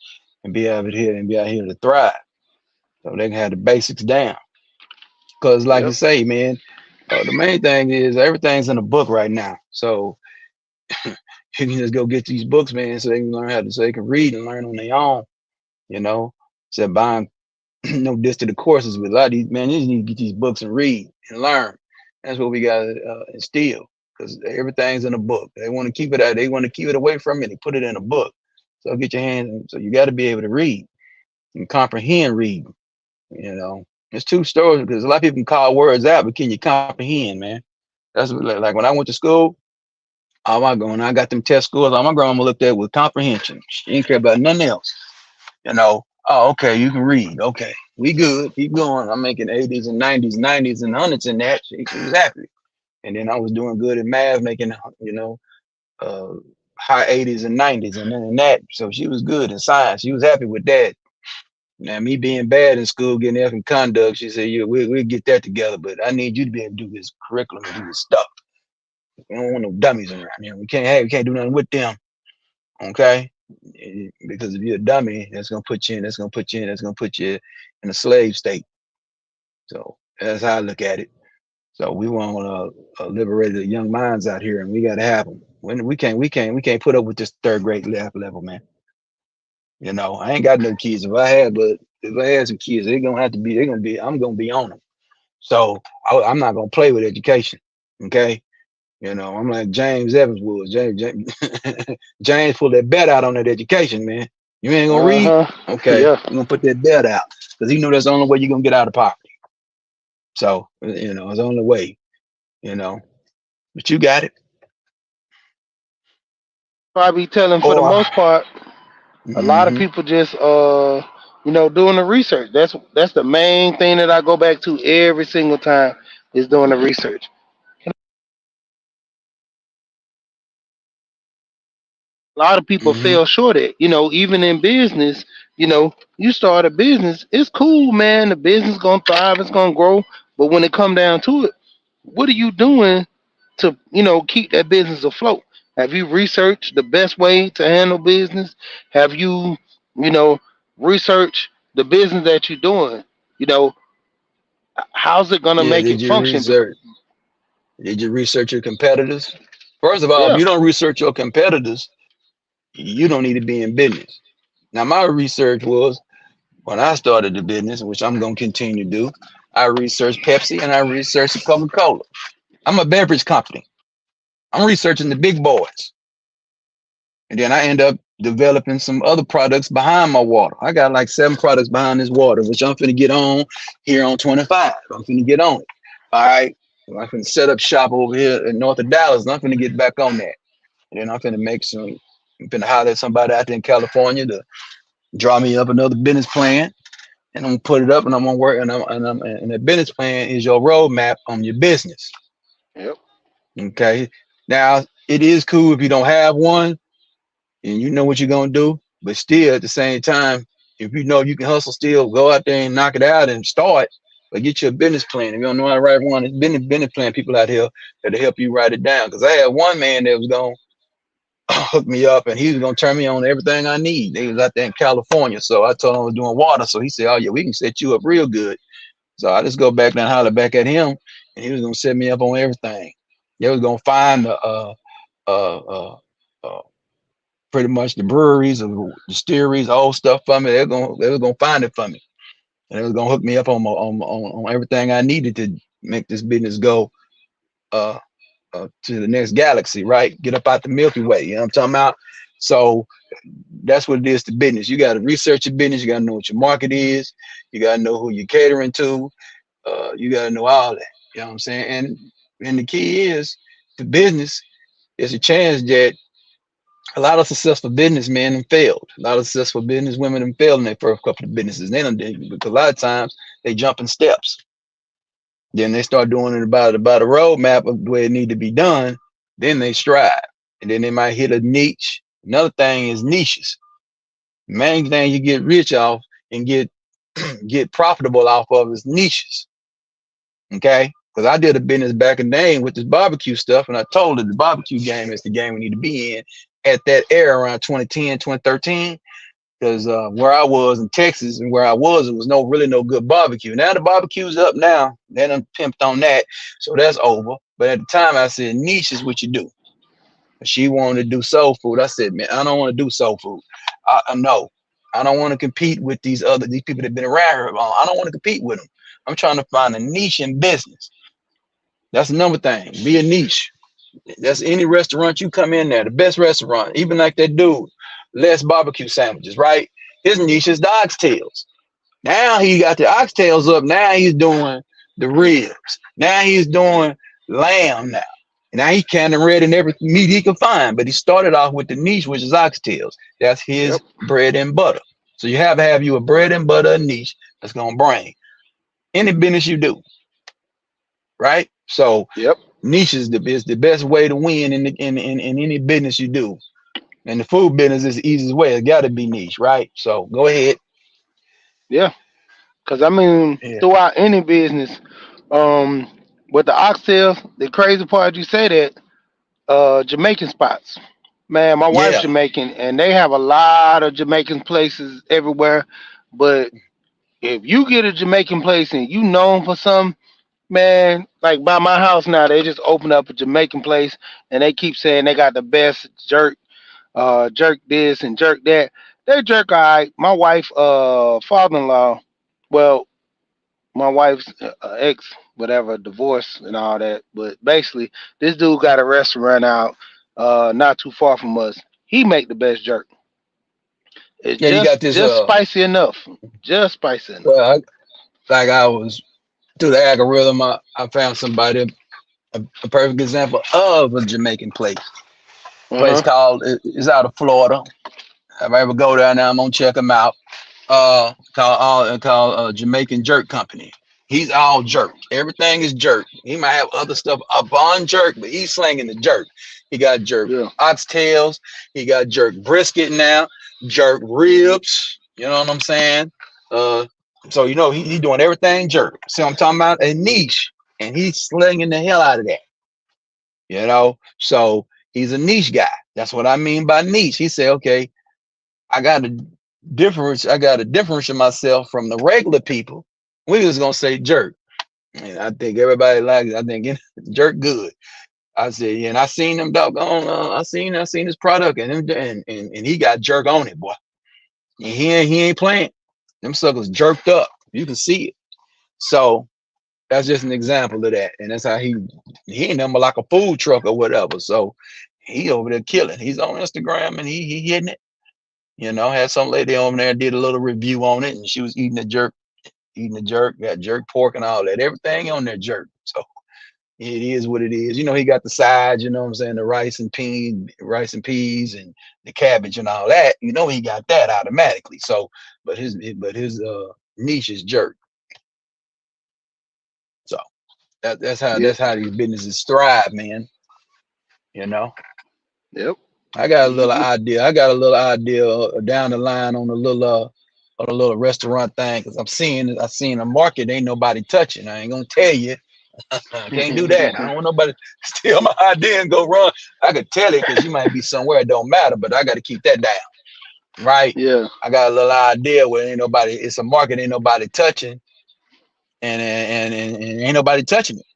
and be out here to thrive. So they can have the basics down. Because, like you Yep. say, man, the main thing is everything's in a book right now. So you can just go get these books, man, so they can learn how to, so they can read and learn on their own. You know, instead of buying no distant courses with a lot of these, man, you just need to get these books and read and learn. That's what we got to instill because everything's in a book. They want to keep it out. They want to keep it away from you. They put it in a book. So get your hands. So you got to be able to read and comprehend reading. You know, it's two stories because a lot of people can call words out, but can you comprehend, man? That's what, like when I went to school. All my going, I got them test scores. All my grandma looked at with comprehension. She didn't care about nothing else. Oh, okay, you can read. Okay, we good. Keep going. I'm making 80s and 90s, 90s and hundreds in that. She was happy. And then I was doing good in math, making, you know, uh, high 80s and 90s and then in that. So she was good in science. She was happy with that. Now, me being bad in school, getting F in conduct, she said, yeah, we'll get that together, but I need you to be able to do this curriculum and do this stuff. We don't want no dummies around here. We can't do nothing with them. Okay. Because if you're a dummy, that's gonna put you in a slave state. So that's how I look at it. So we want liberate the young minds out here, and we got to have them. When we can't put up with this third grade level, man. I ain't got no kids. If I had some kids, I'm gonna be on them. So I'm not gonna play with education. Okay. I'm like James Evans was. James pulled that bet out on that education, man. You ain't gonna Uh read? huh. Okay, Yeah. I'm gonna put that bet out because he knew that's the only way you're gonna get out of poverty. So it's the only way. You know, but you got it. Probably telling for the Or most part, a lot of hmm people just doing the research. That's the main thing that I go back to every single time is doing the research. A lot of people hmm fell short at. Even in business, you start a business, it's cool, man. The business gonna thrive, it's gonna grow. But when it come down to it, what are you doing to keep that business afloat? Have you researched the best way to handle business? Have you you know researched the business that you're doing? You know, how's it gonna Yeah, make it function? did you research your competitors? First of all, if Yeah, you don't research your competitors, you don't need to be in business. Now, my research was when I started the business, which I'm gonna continue to do. I researched Pepsi and I researched Coca-Cola. I'm a beverage company. I'm researching the big boys. And then I end up developing some other products behind my water. I got like 7 products behind this water, which I'm finna get on here on 25. I'm finna get on it. All right. I'm finna set up shop over here in north of Dallas, and I'm finna get back on that. And then I'm finna holler at somebody out there in California to draw me up another business plan. And I'm gonna put it up and I'm gonna work and the business plan is your roadmap on your business. yep, Okay. Now it is cool if you don't have one and you know what you're gonna do. But still, at the same time, if you know you can hustle, still go out there and knock it out and start. But get your business plan. If you don't know how to write one, it's business plan people out here that'll help you write it down. Because I had one man that was gonna hook me up, and he was gonna turn me on everything I need. They was out there in California, so I told him I was doing water. So he said, "Oh yeah, we can set you up real good." So I just go back there and holler back at him, and he was gonna set me up on everything. They was gonna find the uh, uh, uh, pretty much the breweries or distilleries, old stuff for me. They were gonna find it for me, and they was gonna hook me up on everything I needed to make this business go uh, to the next galaxy, right? Get up out the Milky Way. You know what I'm talking about? So that's what it is to business. You got to research your business. You got to know what your market is. You got to know who you're catering to. You got to know all that. You know what I'm saying? And the key is the business. There's a chance that a lot of successful businessmen have failed. A lot of successful business women have failed in their first couple of businesses. They don't because a lot of times they jump in steps. Then they start doing it about a roadmap of the way it need to be done. Then they strive, and then they might hit a niche. Another thing is niches. Main thing you get rich off and get get profitable off of is niches. Okay, because I did a business back in the day with this barbecue stuff, and I told it the barbecue game is the game we need to be in at that era around 2010, 2013. Because where I was in Texas and where I was, it was really no good barbecue. Now the barbecue's up now. They done pimped on that, so that's over. But at the time, I said niche is what you do. She wanted to do soul food. I said, man, I don't want to do soul food. I know. I don't want to compete with these people that have been around here. I don't want to compete with them. I'm trying to find a niche in business. That's another thing. Be a niche. That's any restaurant you come in there, the best restaurant, even like that dude, Les Barbecue Sandwiches, right? His niche is the oxtails. Now he got the oxtails up. Now he's doing the ribs. Now he's doing lamb now. Now he kind of read in every meat he can find, but he started off with the niche, which is oxtails. That's his yep, bread and butter. So you have to have you a bread and butter niche that's gonna bring any business you do, right? So yep. niche is the best way to win in any business you do. And the food business is the easiest way. It got to be niche, right? So go ahead. Yeah, because I mean, Yeah. throughout any business, um, with the oxtails, the crazy part you say that Jamaican spots. Man, my wife's Yeah. Jamaican, and they have a lot of Jamaican places everywhere. But if you get a Jamaican place and you known for some, man, like by my house now, they just opened up a Jamaican place, and they keep saying they got the best jerk this and jerk that. They jerk all right. My wife, father-in-law, well, my wife's ex, whatever, divorce and all that. But basically, this dude got a restaurant out, not too far from us. He make the best jerk. It's Yeah, you got this just spicy enough, just spicy enough. well, like I was through the algorithm, I found somebody a perfect example of a Jamaican place. Uh Place huh. called it's out of Florida. If I ever go down there, I'm gonna check him out. Called Jamaican Jerk Company. He's all jerk. Everything is jerk. He might have other stuff up on jerk, but he's slinging the jerk. He got jerk Yeah. oxtails. He got jerk brisket now. Jerk ribs. You know what I'm saying? Uh, So you know he doing everything jerk. See what I'm talking about? A niche, and he's slinging the hell out of that. You know, so he's a niche guy. That's what I mean by niche. He said, okay, I got to differentiate myself from the regular people. We was gonna say jerk. And I think everybody likes it. I think jerk good. I said, yeah, and I seen them doggone. I seen his product, and he got jerk on it, boy. And he ain't playing. Them suckers jerked up. You can see it. So that's just an example of that, and that's how he ain't nothing but like a food truck or whatever. So he over there killing. He's on Instagram and he hitting it. You know, had some lady over there did a little review on it, and she was eating the jerk, got jerk pork and all that, everything on there jerk. So it is what it is. You know, he got the sides, you know what I'm saying, the rice and peas and the cabbage and all that. You know, he got that automatically. So, but his niche is jerk. So that's how these businesses thrive, man. You know. Yep. I got a little idea. I got a little idea down the line on a little restaurant thing, because I seen a market ain't nobody touching. I ain't gonna tell you. I can't do that. I don't want nobody steal my idea and go run. I could tell it because you might be somewhere it don't matter, but I got to keep that down. Right? Yeah. I got a little idea where ain't nobody, it's a market ain't nobody touching, and ain't nobody touching it.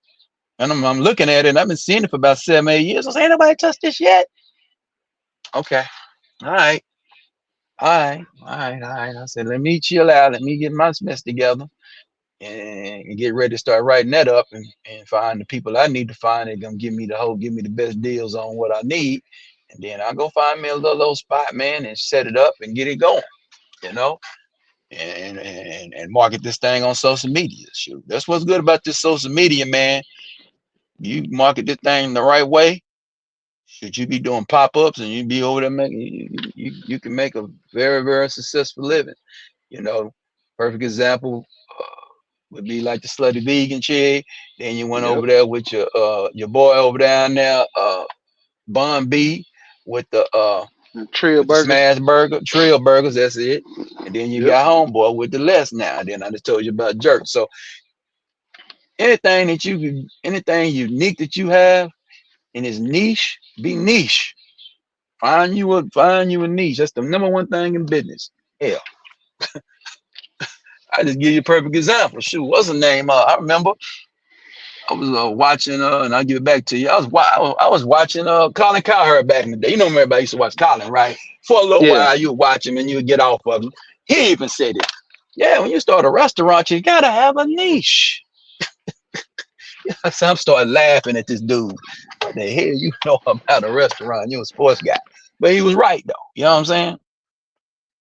And I'm looking at it, and I've been seeing it for about 7-8 years. I say, ain't nobody touched this yet. Okay. All right. I said, let me chill out. Let me get my mess together and get ready to start writing that up and find the people I need to find. They're gonna give me the best deals on what I need. And then I'll go find me a little spot, man, and set it up and get it going, you know, and market this thing on social media. Shoot, that's what's good about this social media, man. You market this thing the right way. Should you be doing pop-ups and you be over there making you can make a very, very successful living. You know, perfect example would be like the slutty vegan chick. Then you went over there with your boy over down there, Bun B, with the Trill Burgers. Smash Burger, Trill Burgers, that's it. And then you got Homeboy with the less now. And then I just told you about jerk. So anything unique that you have in its niche, be niche. Find you a niche. That's the number one thing in business. Hell. I just give you a perfect example. Shoot, what's the name? I remember I was watching, and I'll give it back to you. I was watching Colin Cowherd back in the day. You know, everybody used to watch Colin, right? For a little while, you would watch him and you would get off of him. He even said it. Yeah, when you start a restaurant, you gotta have a niche. So I'm starting laughing at this dude. What the hell you know about a restaurant? You're a sports guy. But he was right, though. You know what I'm saying?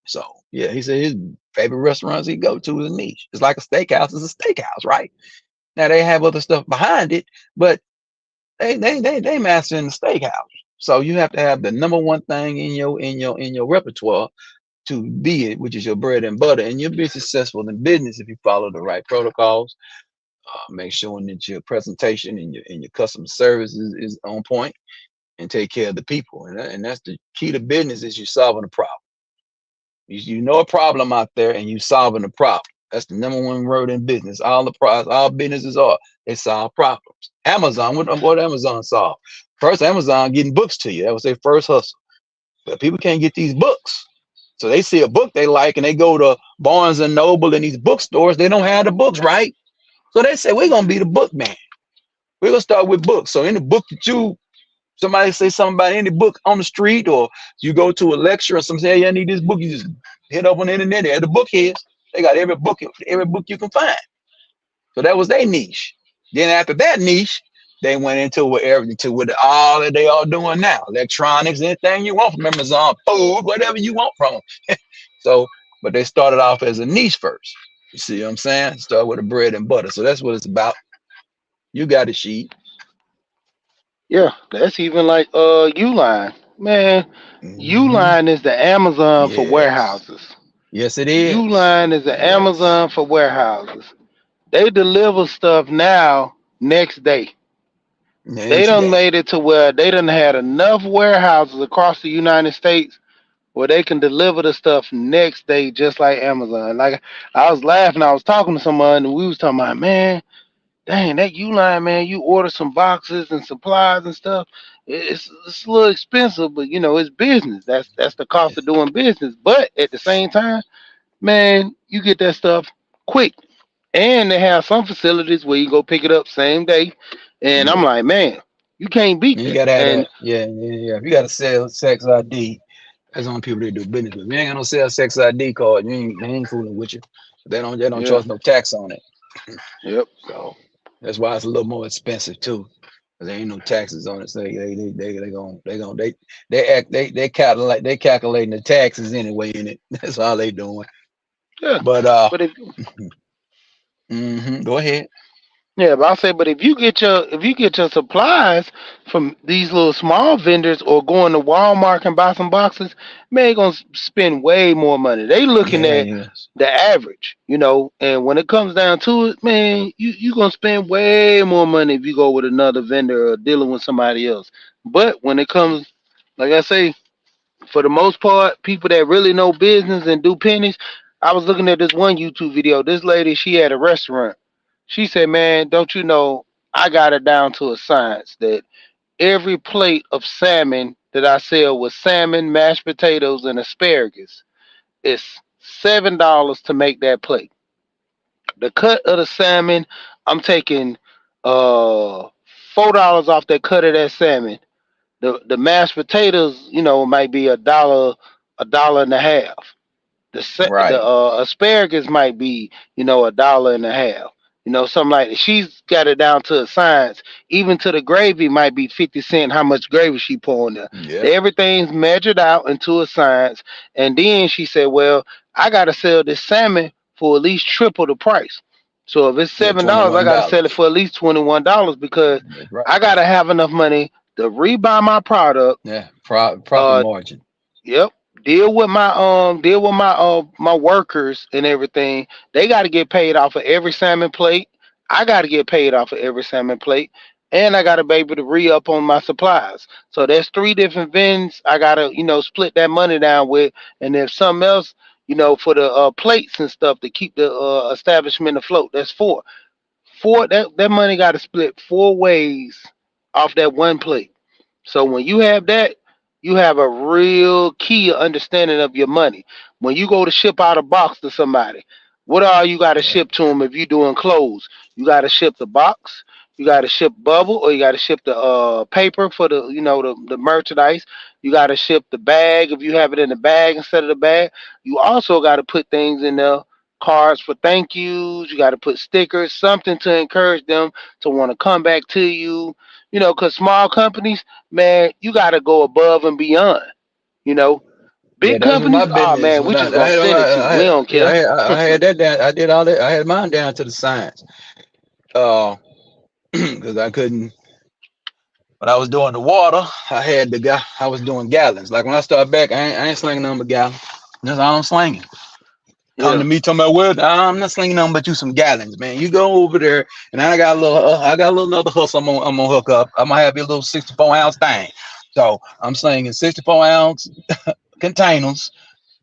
So, yeah, he said his favorite restaurants he go to is a niche. It's like a steakhouse is a steakhouse, right? Now they have other stuff behind it, but they mastering the steakhouse. So you have to have the number one thing in your repertoire to be it, which is your bread and butter, and you'll be successful in business if you follow the right protocols. Make sure that your presentation and your customer service is on point, and take care of the people. And that's the key to business, is you solving a problem. You know a problem out there and you solving the problem. That's the number one word in business. All businesses they solve problems. Amazon, what Amazon solve? First, Amazon getting books to you. That was their first hustle. But people can't get these books. So they see a book they like and they go to Barnes and Noble and these bookstores. They don't have the books, right? So they say, we're going to be the book man. We're going to start with books. So any book that somebody say something about any book on the street, or you go to a lecture or something, say, hey, I need this book, you just hit up on the internet. There the book is. They got every book you can find. So that was their niche. Then after that niche, they went into all that they are doing now. Electronics, anything you want from Amazon, food, whatever you want from them. So, but they started off as a niche first. You see what I'm saying? Start with the bread and butter. So that's what it's about. You got it, Sheet. Yeah, that's even like Uline. Man, Uline is the Amazon for warehouses. Yes, it is. Uline is the Amazon for warehouses. They deliver stuff now next day. They done made it to where they done had enough warehouses across the United States where they can deliver the stuff next day, just like Amazon. Like I was laughing, I was talking to someone, and we was talking about, man, dang, that Uline, man, you order some boxes and supplies and stuff. It's a little expensive, but it's business. That's the cost of doing business. But at the same time, man, you get that stuff quick. And they have some facilities where you go pick it up same day. And I'm Yeah. like, man, you can't beat And you that. gotta have And that. Yeah, yeah, yeah. If you gotta sell sex ID, that's on people that do business with. If you ain't got no sell sex ID card, they ain't fooling with you. They don't yeah, charge no tax on it. yep. So that's why it's a little more expensive too. Cause there ain't no taxes on it. So they calculating the taxes anyway in it. That's all they doing. Yeah. But But if go ahead. Yeah, but I say, but if you get your supplies from these little small vendors or going to Walmart and buy some boxes, man, you gonna spend way more money. They looking Yeah, at yes. the average, and when it comes down to it, man, you gonna spend way more money if you go with another vendor or dealing with somebody else. But when it comes, like I say, for the most part, people that really know business and do pennies. I was looking at this one YouTube video. This lady, she had a restaurant. She said, "Man, don't you know? I got it down to a science that every plate of salmon that I sell with salmon, mashed potatoes, and asparagus is $7 to make that plate. The cut of the salmon, I'm taking $4 off that cut of that salmon. The mashed potatoes, might be a dollar and a half. The Right. asparagus might be a dollar and a half. Something like that. She's got it down to a science. Even to the gravy might be 50 cents. How much gravy she pour in there? Yep. Everything's measured out into a science. And then she said, "Well, I gotta sell this salmon for at least triple the price. So if it's Yeah, $7, I gotta sell it $21. for at least $21 because That's right. I gotta have enough money to rebuy my product. Yeah. Profit Uh, margin. Yep. Deal with my workers and everything. They got to get paid off of every salmon plate. I got to get paid off of every salmon plate, and I got to be able to re up on my supplies. So there's three different vends I got to split that money down with, and if something else for the plates and stuff to keep the establishment afloat. That's four. That money got to split four ways off that one plate. So when you have that, you have a real key understanding of your money. When you go to ship out a box to somebody, what all you got to Yeah. ship to them if you're doing clothes? You got to ship the box, you got to ship bubble, or you got to ship the paper for the merchandise. You got to ship the bag if you have it in the bag instead of the bag. You also got to put things in there, cards for thank yous. You got to put stickers, something to encourage them to want to come back to you. Because small companies, man, you got to go above and beyond. You know, Yeah, big that's what my companies, oh business. man, When we just gonna send it to you. We don't yeah, care. I had that down. I did all that. I had mine down to the science. Uh, because I couldn't. When I was doing the water, I had the guy. I was doing gallons. Like when I start back, I ain't slinging nothing but gallons. That's all I'm slinging. Come to Yeah, me talking about, well, I'm not slinging nothing but you some gallons, man. You go over there, and I got a little another hustle. I'm gonna hook up. I'm gonna have you a little 64-ounce thing. So I'm slinging 64-ounce containers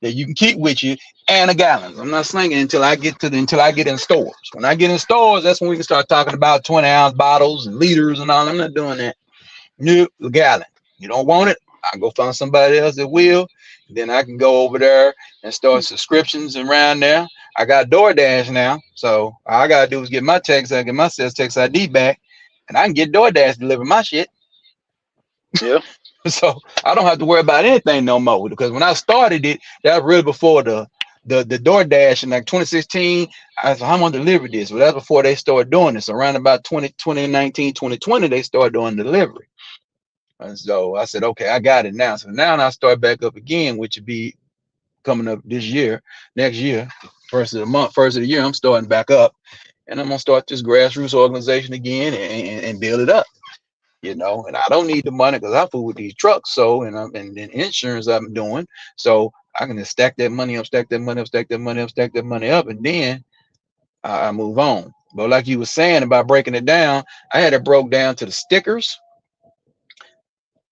that you can keep with you and a gallon. I'm not slinging until I get in stores. When I get in stores, that's when we can start talking about 20-ounce bottles and liters and all. I'm not doing that. New gallon. You don't want it? I'll go find somebody else that will. Then I can go over there and start subscriptions around there. I got DoorDash now, so all I gotta do is get my get my sales tax ID back, and I can get DoorDash to deliver my shit. yeah, So I don't have to worry about anything no more. Because when I started it, that was really before the DoorDash in like 2016. I said, I'm gonna deliver this. But that's before they started doing this. Around about 2019, 2020, they started doing delivery. And so I said, okay, I got it now. So now I start back up again, which would be coming up this year, next year, first of the month, first of the year, I'm starting back up. And I'm gonna start this grassroots organization again and build it up. And I don't need the money because I fool with these trucks. So, and then insurance I'm doing. So I can just stack that money up, stack that money up, stack that money up, stack that money up, and then I move on. But like you were saying about breaking it down, I had it broke down to the stickers,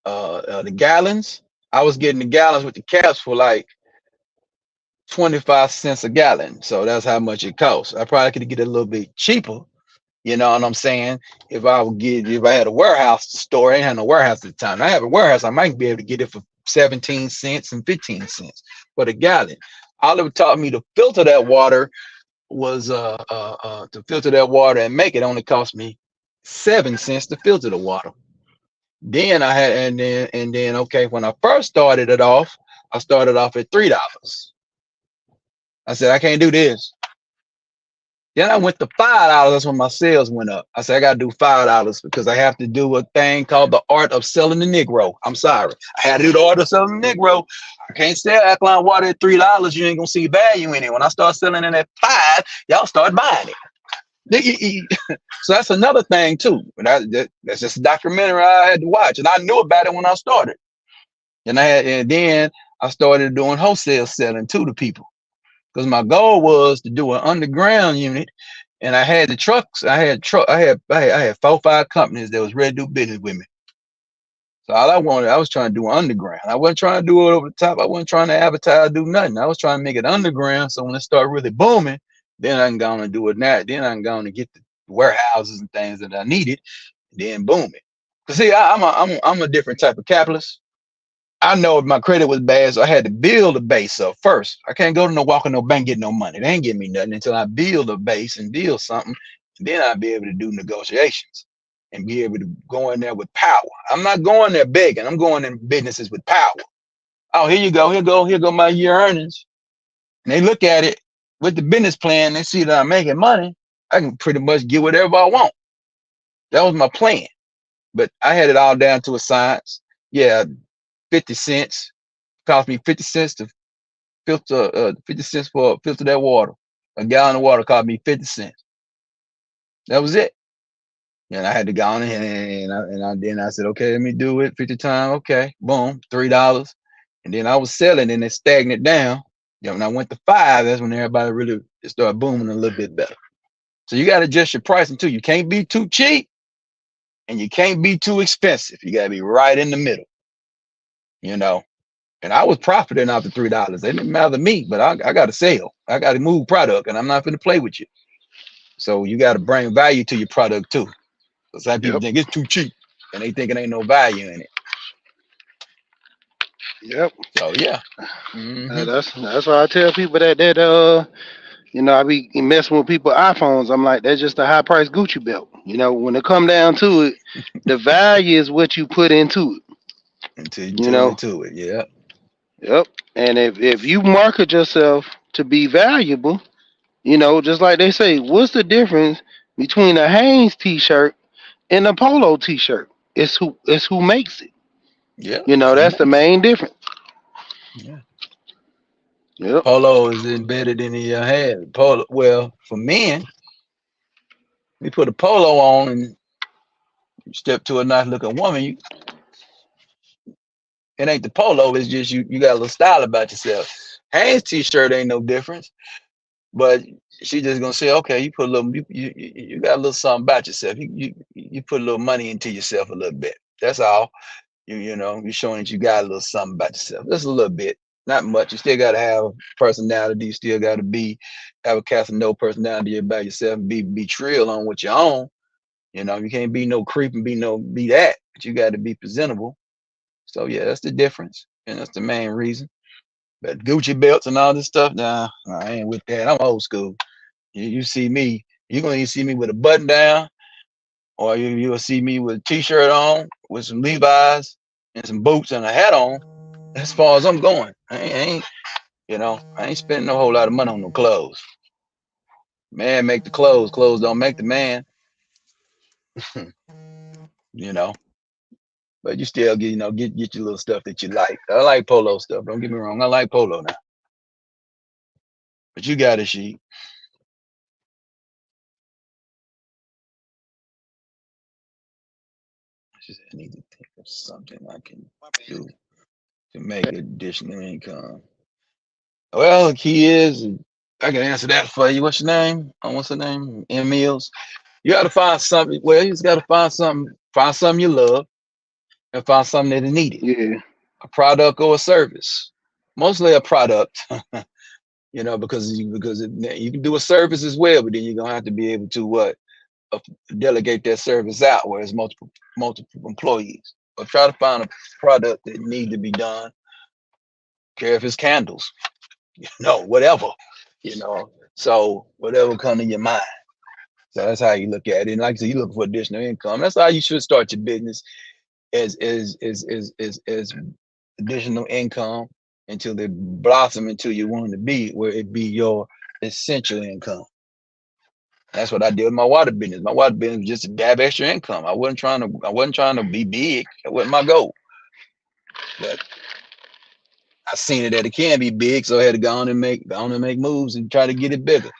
the gallons, I was getting the gallons with the caps for like 25 cents a gallon. So that's how much it costs. I probably could get it a little bit cheaper. You know what I'm saying? If I had a warehouse store, I ain't had no warehouse at the time. I have a warehouse, I might be able to get it for 17 cents and 15 cents for the gallon. All it taught me to filter that water was to filter that water and make it only cost me 7 cents to filter the water. Then I had and then okay, when I first started it off, I started off at $3. I said I can't do this. Then I went to $5. That's when my sales went up. I said I gotta do $5 because I have to do a thing called the art of selling the Negro. I'm sorry, I had to do the art of selling the Negro. I can't sell alkaline water at $3. You ain't gonna see value in it. When I start selling it at 5, y'all start buying it. So that's another thing too. That's just a documentary I had to watch, and I knew about it when I started. And then I started doing wholesale selling to the people because my goal was to do an underground unit, and I had the trucks. I had 4 or 5 companies that was ready to do business with me. So all I wanted, I was trying to do underground. I wasn't trying to do it over the top. I wasn't trying to advertise, do nothing. I was trying to make it underground. So when it started really booming, then I can go and do it now. Then I can go and get the warehouses and things that I needed. Then boom it. Cause see, I'm a different type of capitalist. I know if my credit was bad, so I had to build a base up first. I can't go to no walk in no bank, get no money. They ain't give me nothing until I build a base and build something. And then I'll be able to do negotiations and be able to go in there with power. I'm not going there begging. I'm going in businesses with power. Oh, here you go. Here go my year earnings. And they look at it with the business plan. They see that I'm making money. I can pretty much get whatever I want. That was my plan. But I had it all down to a science. Yeah, 50 cents. Cost me 50 cents to filter 50 cents for filter that water. A gallon of water cost me 50 cents. That was it. And I had to go on and then I said, okay, let me do it 50 times. Okay, boom, $3. And then I was selling and it stagnant down. You know, when I went to 5, that's when everybody really started booming a little bit better. So you got to adjust your pricing too. You can't be too cheap and you can't be too expensive. You got to be right in the middle, you know. And I was profiting off the $3. It didn't matter to me, but I got to sell. I got to move product, and I'm not going to play with you. So you got to bring value to your product too. So some people think it's too cheap, and they think it ain't no value in it. Yep. So yeah. That's why I tell people that you know, I be messing with people iPhones. I'm like, that's just a high price Gucci belt. You know, when it come down to it, the value is what you put into it. Until you You turn know. into it, yeah. Yep. And if you market yourself to be valuable, you know, just like they say, what's the difference between a Hanes t-shirt and a polo t-shirt? It's who makes it. Yeah. You know, that's the main difference. Yeah. Yep. Polo is embedded in your head. Polo. Well, for men, we put a polo on and you step to a nice looking woman. It ain't the polo. It's just you got a little style about yourself. Hanes t-shirt ain't no difference. But she just gonna say, okay, you put a little, you got a little something about yourself. You put a little money into yourself a little bit. That's all. You know, you're showing that you got a little something about yourself. Just a little bit, not much. You still gotta have personality. You still gotta have a cast of no personality about yourself. Be trill on what you own. You know, you can't be no creep and be that. But you got to be presentable. So yeah, that's the difference, and that's the main reason. But Gucci belts and all this stuff, nah, I ain't with that. I'm old school. You see me, you're gonna either see me with a button down, or you'll see me with a t-shirt on, with some Levi's and some boots and a hat on. As far as I'm going, I ain't spending no whole lot of money on no clothes. Man make the clothes, clothes don't make the man. you know. But you still get your little stuff that you like. I like polo stuff. Don't get me wrong, I like polo now. But you got it, she. I need to think of something I can do to make additional income. Well, the key is I can answer that for you. What's your name? What's her name? M Mills. You got to find something. Well, you just got to find something you love, and find something that is needed. Yeah. a product or a service. Mostly a product, because you can do a service as well, but then you're gonna have to be able to delegate that service out where it's multiple employees. Or try to find a product that needs to be done. Care if it's candles, whatever, So whatever comes in your mind. So that's how you look at it. And like I said, you look for additional income. That's how you should start your business as additional income until they blossom into you want to be, where it be your essential income. That's what I did with my water business. My water business was just to dab extra income. I wasn't trying to be big. That wasn't my goal. But I seen it that it can be big, so I had to go on and make moves and try to get it bigger.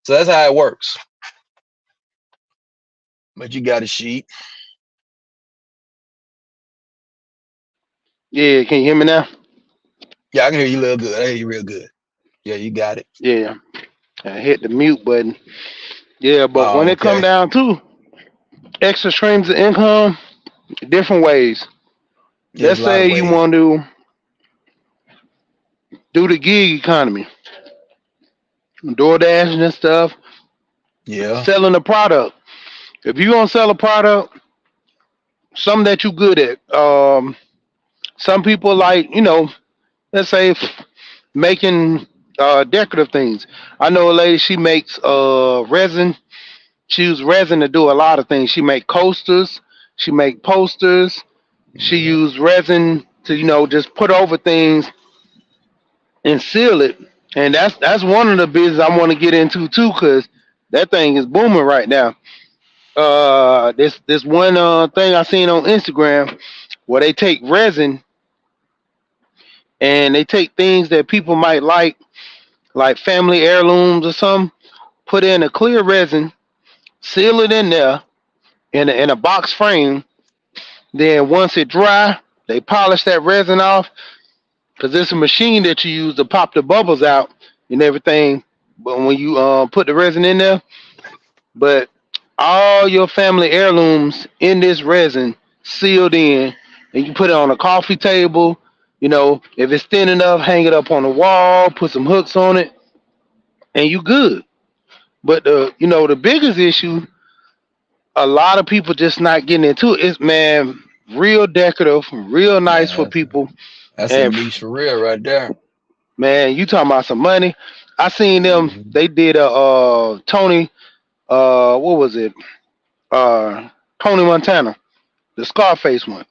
So that's how it works. But you got a sheet. Yeah, can you hear me now? Yeah, I can hear you a little good. I hear you real good. Yeah, you got it. Yeah, I hit the mute button. Yeah, but when it come down to extra streams of income, different ways. Let's say you want to do the gig economy, DoorDash and stuff. Yeah. Selling a product. If you gonna sell a product, something that you good at. Some people like, let's say making decorative things. I know a lady, she makes resin. She uses resin to do a lot of things. She make coasters, she make posters, she use resin to, just put over things and seal it. And that's one of the business I want to get into too, because that thing is booming right now. This one thing I seen on Instagram where they take resin and they take things that people might like family heirlooms or something, put in a clear resin, seal it in there in a box frame. Then once it dry, they polish that resin off, because it's a machine that you use to pop the bubbles out and everything. But when you put the resin in there, but all your family heirlooms in this resin sealed in, and you put it on a coffee table. If it's thin enough, hang it up on the wall, put some hooks on it, and you good. But the biggest issue, a lot of people just not getting into it. It's, man, real decorative, real nice for people. That's a niche for real right there. Man, you talking about some money. I seen them, they did a Tony, what was it? Tony Montana, the Scarface one.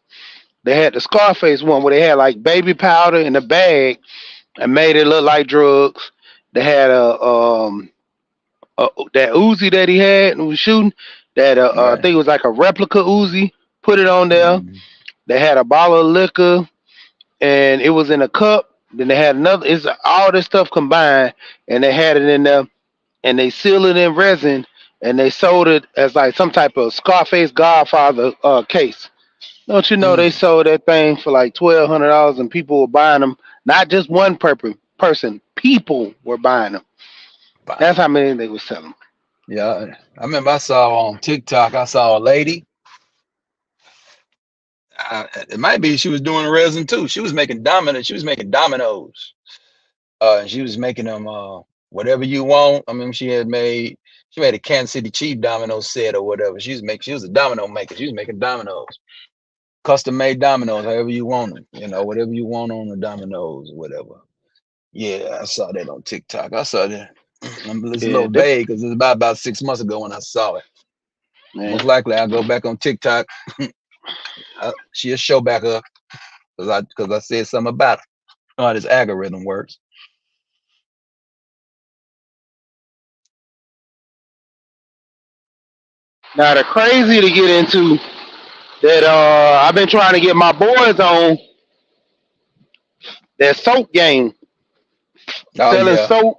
They had the Scarface one where they had like baby powder in a bag and made it look like drugs. They had that Uzi that he had and was shooting. That I think it was like a replica Uzi. Put it on there. They had a bottle of liquor, and it was in a cup. Then they had another. It's all this stuff combined, and they had it in there, and they sealed it in resin, and they sold it as like some type of Scarface Godfather case. Don't you know they sold that thing for like $1,200, and people were buying them. Not just one person. People were buying them. That's how many they were selling. Yeah, I remember I saw on TikTok. I saw a lady. It might be she was doing resin too. She was making dominoes. She was making dominoes. And she was making them whatever you want. I mean, she made a Kansas City Chief domino set or whatever. She was a domino maker. She was making dominoes. Custom made dominoes, however you want them, whatever you want on the dominoes, whatever. Yeah, I saw that on TikTok. I saw that. It's a little vague because it's about 6 months ago when I saw it. Man. Most likely I'll go back on TikTok. She'll show back up because I said something about it. How this algorithm works. Now the crazy to get into that I've been trying to get my boys on that soap game. Selling soap,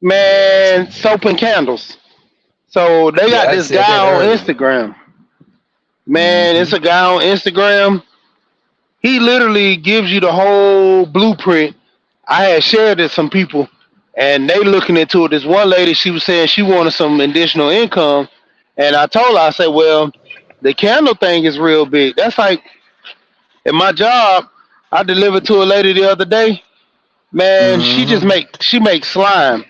man, soap and candles. So they got this guy on Instagram. Man, it's a guy on Instagram. He literally gives you the whole blueprint. I had shared it with some people, and they looking into it. This one lady, she was saying she wanted some additional income, and I told her, I said, well, the candle thing is real big. That's like, in my job, I delivered to a lady the other day. Man, Mm-hmm. she makes slime.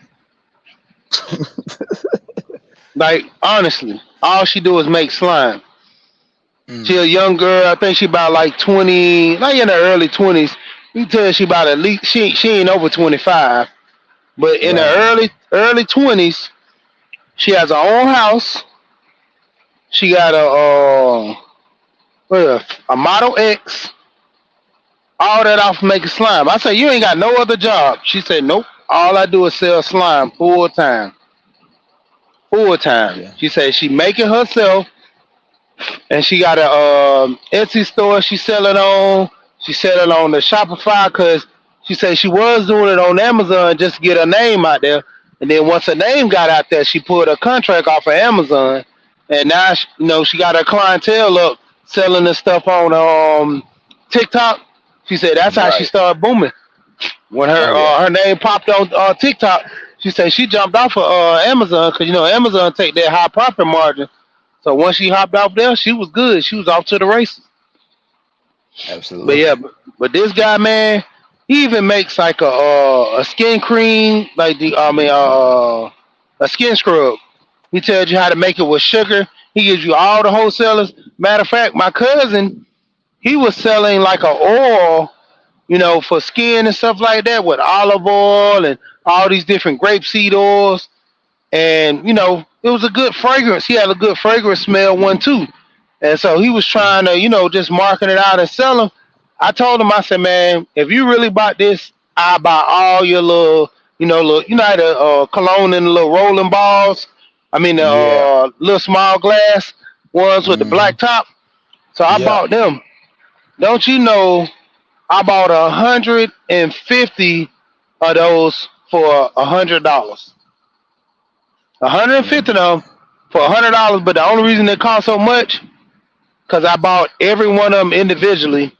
Like honestly, all she do is make slime. She a Mm. young girl. I think she about like 20, like in her early 20s. You tell she about at least she ain't over 25, but in her Right. early 20s, she has her own house. She got a Model X. All that off making slime. I said, you ain't got no other job. She said, nope. All I do is sell slime full time. Full time. Yeah. She said she make it herself, and she got a Etsy store she sell it on. She sell it on the Shopify because she said she was doing it on Amazon just to get her name out there. And then once her name got out there, she pulled her contract off of Amazon, and now she got her clientele up selling the stuff on TikTok. She said that's how she Right. started booming. When Oh yeah. her name popped on TikTok, she said she jumped off of Amazon because Amazon take that high profit margin. So once she hopped off there, she was good. She was off to the races. But yeah, Absolutely. but this guy, man, he even makes like a skin cream, like a skin scrub. He tells you how to make it with sugar. He gives you all the wholesalers. Matter of fact, my cousin, he was selling like a oil, for skin and stuff like that with olive oil and all these different grapeseed oils. And it was a good fragrance. He had a good fragrance smell one too. And so he was trying to, just market it out and sell them. I told him, I said, man, if you really bought this, I buy all your little, how the cologne and the little rolling balls. I mean, the Yeah. little small glass ones with the Mm-hmm. black top. So I Yeah. bought them. Don't you know? I bought 150 of those for $100. 150 Mm. of them for $100. But the only reason it cost so much because I bought every one of them individually,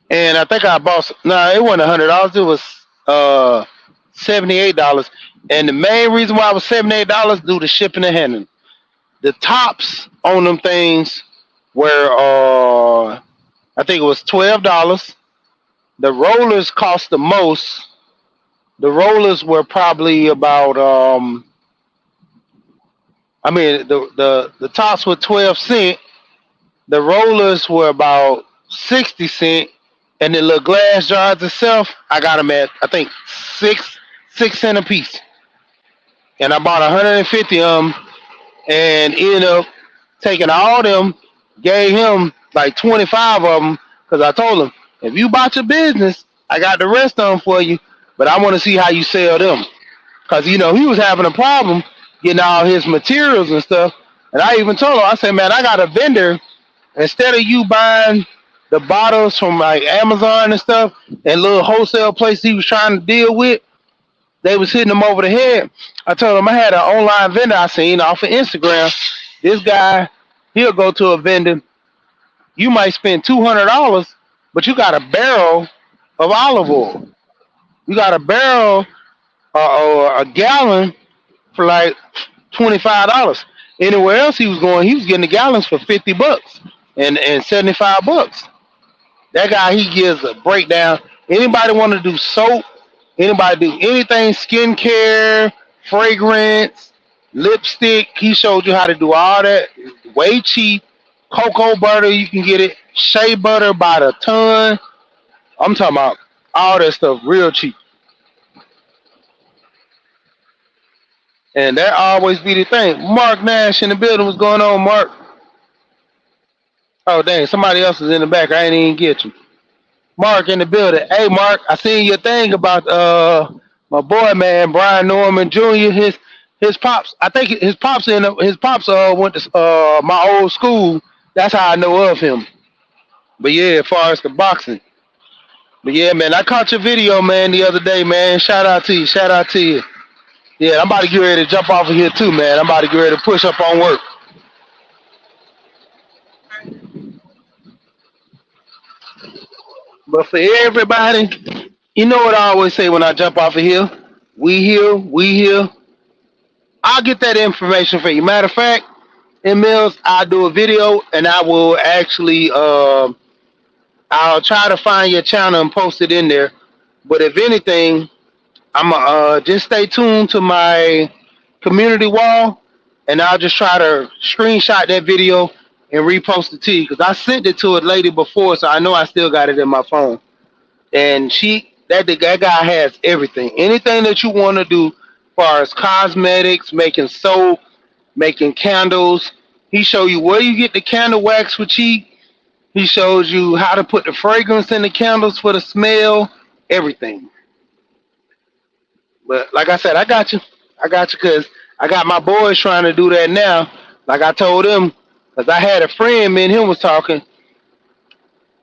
and I think I bought. No, it wasn't $100. It was $78. And the main reason why it was $78 due to shipping and handling. The tops on them things were I think it was $12. The rollers cost the most. The rollers were probably about I mean the tops were 12 cents. The rollers were about 60 cents, and the little glass jars itself, I got them at I think six cent a piece, and I bought 150 of them, and ended up taking all them, gave him like 25 of them, because I told him if you bought your business, I got the rest of them for you, but I want to see how you sell them, because he was having a problem getting all his materials and stuff, and I even told him, I said, man, I got a vendor. Instead of you buying the bottles from like Amazon and stuff and little wholesale place he was trying to deal with, they was hitting him over the head. I told him I had an online vendor I seen off of Instagram. This guy, he'll go to a vendor. You might spend $200, but you got a barrel of olive oil. You got a barrel or a gallon for like $25. Anywhere else he was going, he was getting the gallons for $50 and $75. That guy, he gives a breakdown. Anybody want to do soap? Anybody do anything skincare, fragrance, lipstick? He showed you how to do all that. Way cheap. Cocoa butter, you can get it. Shea butter by the ton. I'm talking about all that stuff real cheap. And that always be the thing. Mark Nash in the building. What's going on, Mark? Oh, dang. Somebody else is in the back. I ain't even get you. Mark in the building. Hey, Mark, I seen your thing about my boy, man, Brian Norman Jr. His pops. I think his pops went to my old school. That's how I know of him. But yeah, as far as the boxing. But yeah, man, I caught your video, man, the other day, man. Shout out to you. Shout out to you. Yeah, I'm about to get ready to jump off of here too, man. I'm about to get ready to push up on work. But for everybody, you know what I always say when I jump off of here? We here, we here. I'll get that information for you. Matter of fact, in Mills, I'll do a video and I will actually I'll try to find your channel and post it in there. But if anything, I'm just stay tuned to my community wall, and I'll just try to screenshot that video and repost it to you because I sent it to a lady before, so I know I still got it in my phone. And that guy has everything, anything that you want to do, as far as cosmetics, making soap, making candles. He show you where you get the candle wax for cheap. He shows you how to put the fragrance in the candles for the smell, everything. But like I said, I got you. I got you because I got my boys trying to do that now. Like I told him, because I had a friend, me and him was talking.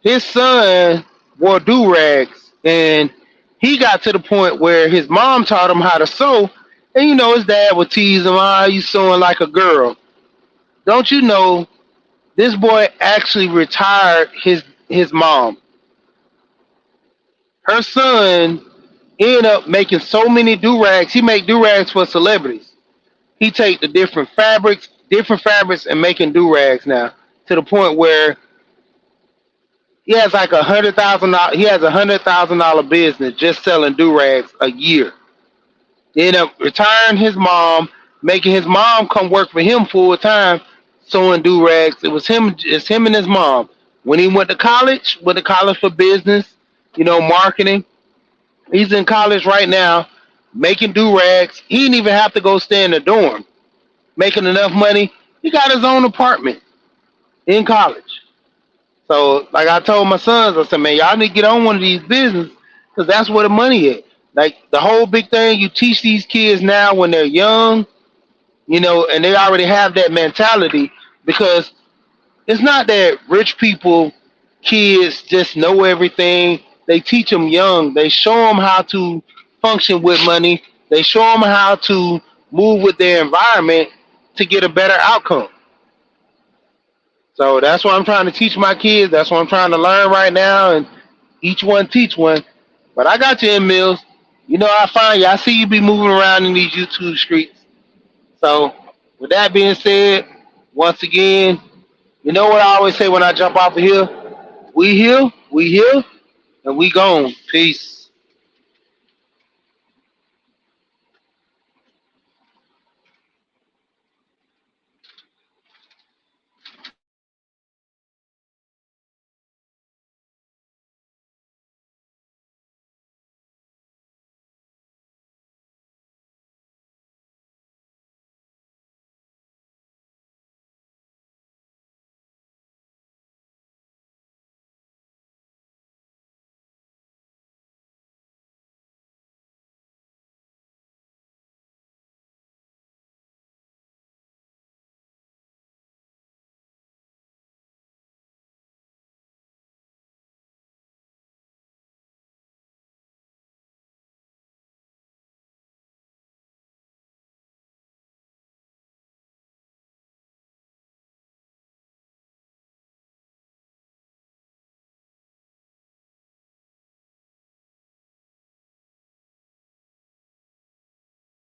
His son wore do-rags, and he got to the point where his mom taught him how to sew. And you know, his dad would tease him, you sewing like a girl. Don't you know, this boy actually retired his mom. Her son ended up making so many do-rags. He make do-rags for celebrities. He take the different fabrics, and making do-rags now to the point where he has like $100,000. He has $100,000 business just selling do-rags a year. He ended up retiring his mom, making his mom come work for him full time, sewing do-rags. It's him and his mom. When he went to college for business, marketing. He's in college right now, making do-rags. He didn't even have to go stay in the dorm. Making enough money. He got his own apartment in college. So, like I told my sons, I said, man, y'all need to get on one of these businesses because that's where the money is. Like, the whole big thing, you teach these kids now when they're young, and they already have that mentality because it's not that rich people, kids just know everything. They teach them young. They show them how to function with money. They show them how to move with their environment to get a better outcome. So that's what I'm trying to teach my kids. That's what I'm trying to learn right now, and each one teach one. But I got you in, Mills. I find you. I see you be moving around in these YouTube streets. So with that being said, once again, you know what I always say when I jump off of here? We here, and we gone. Peace.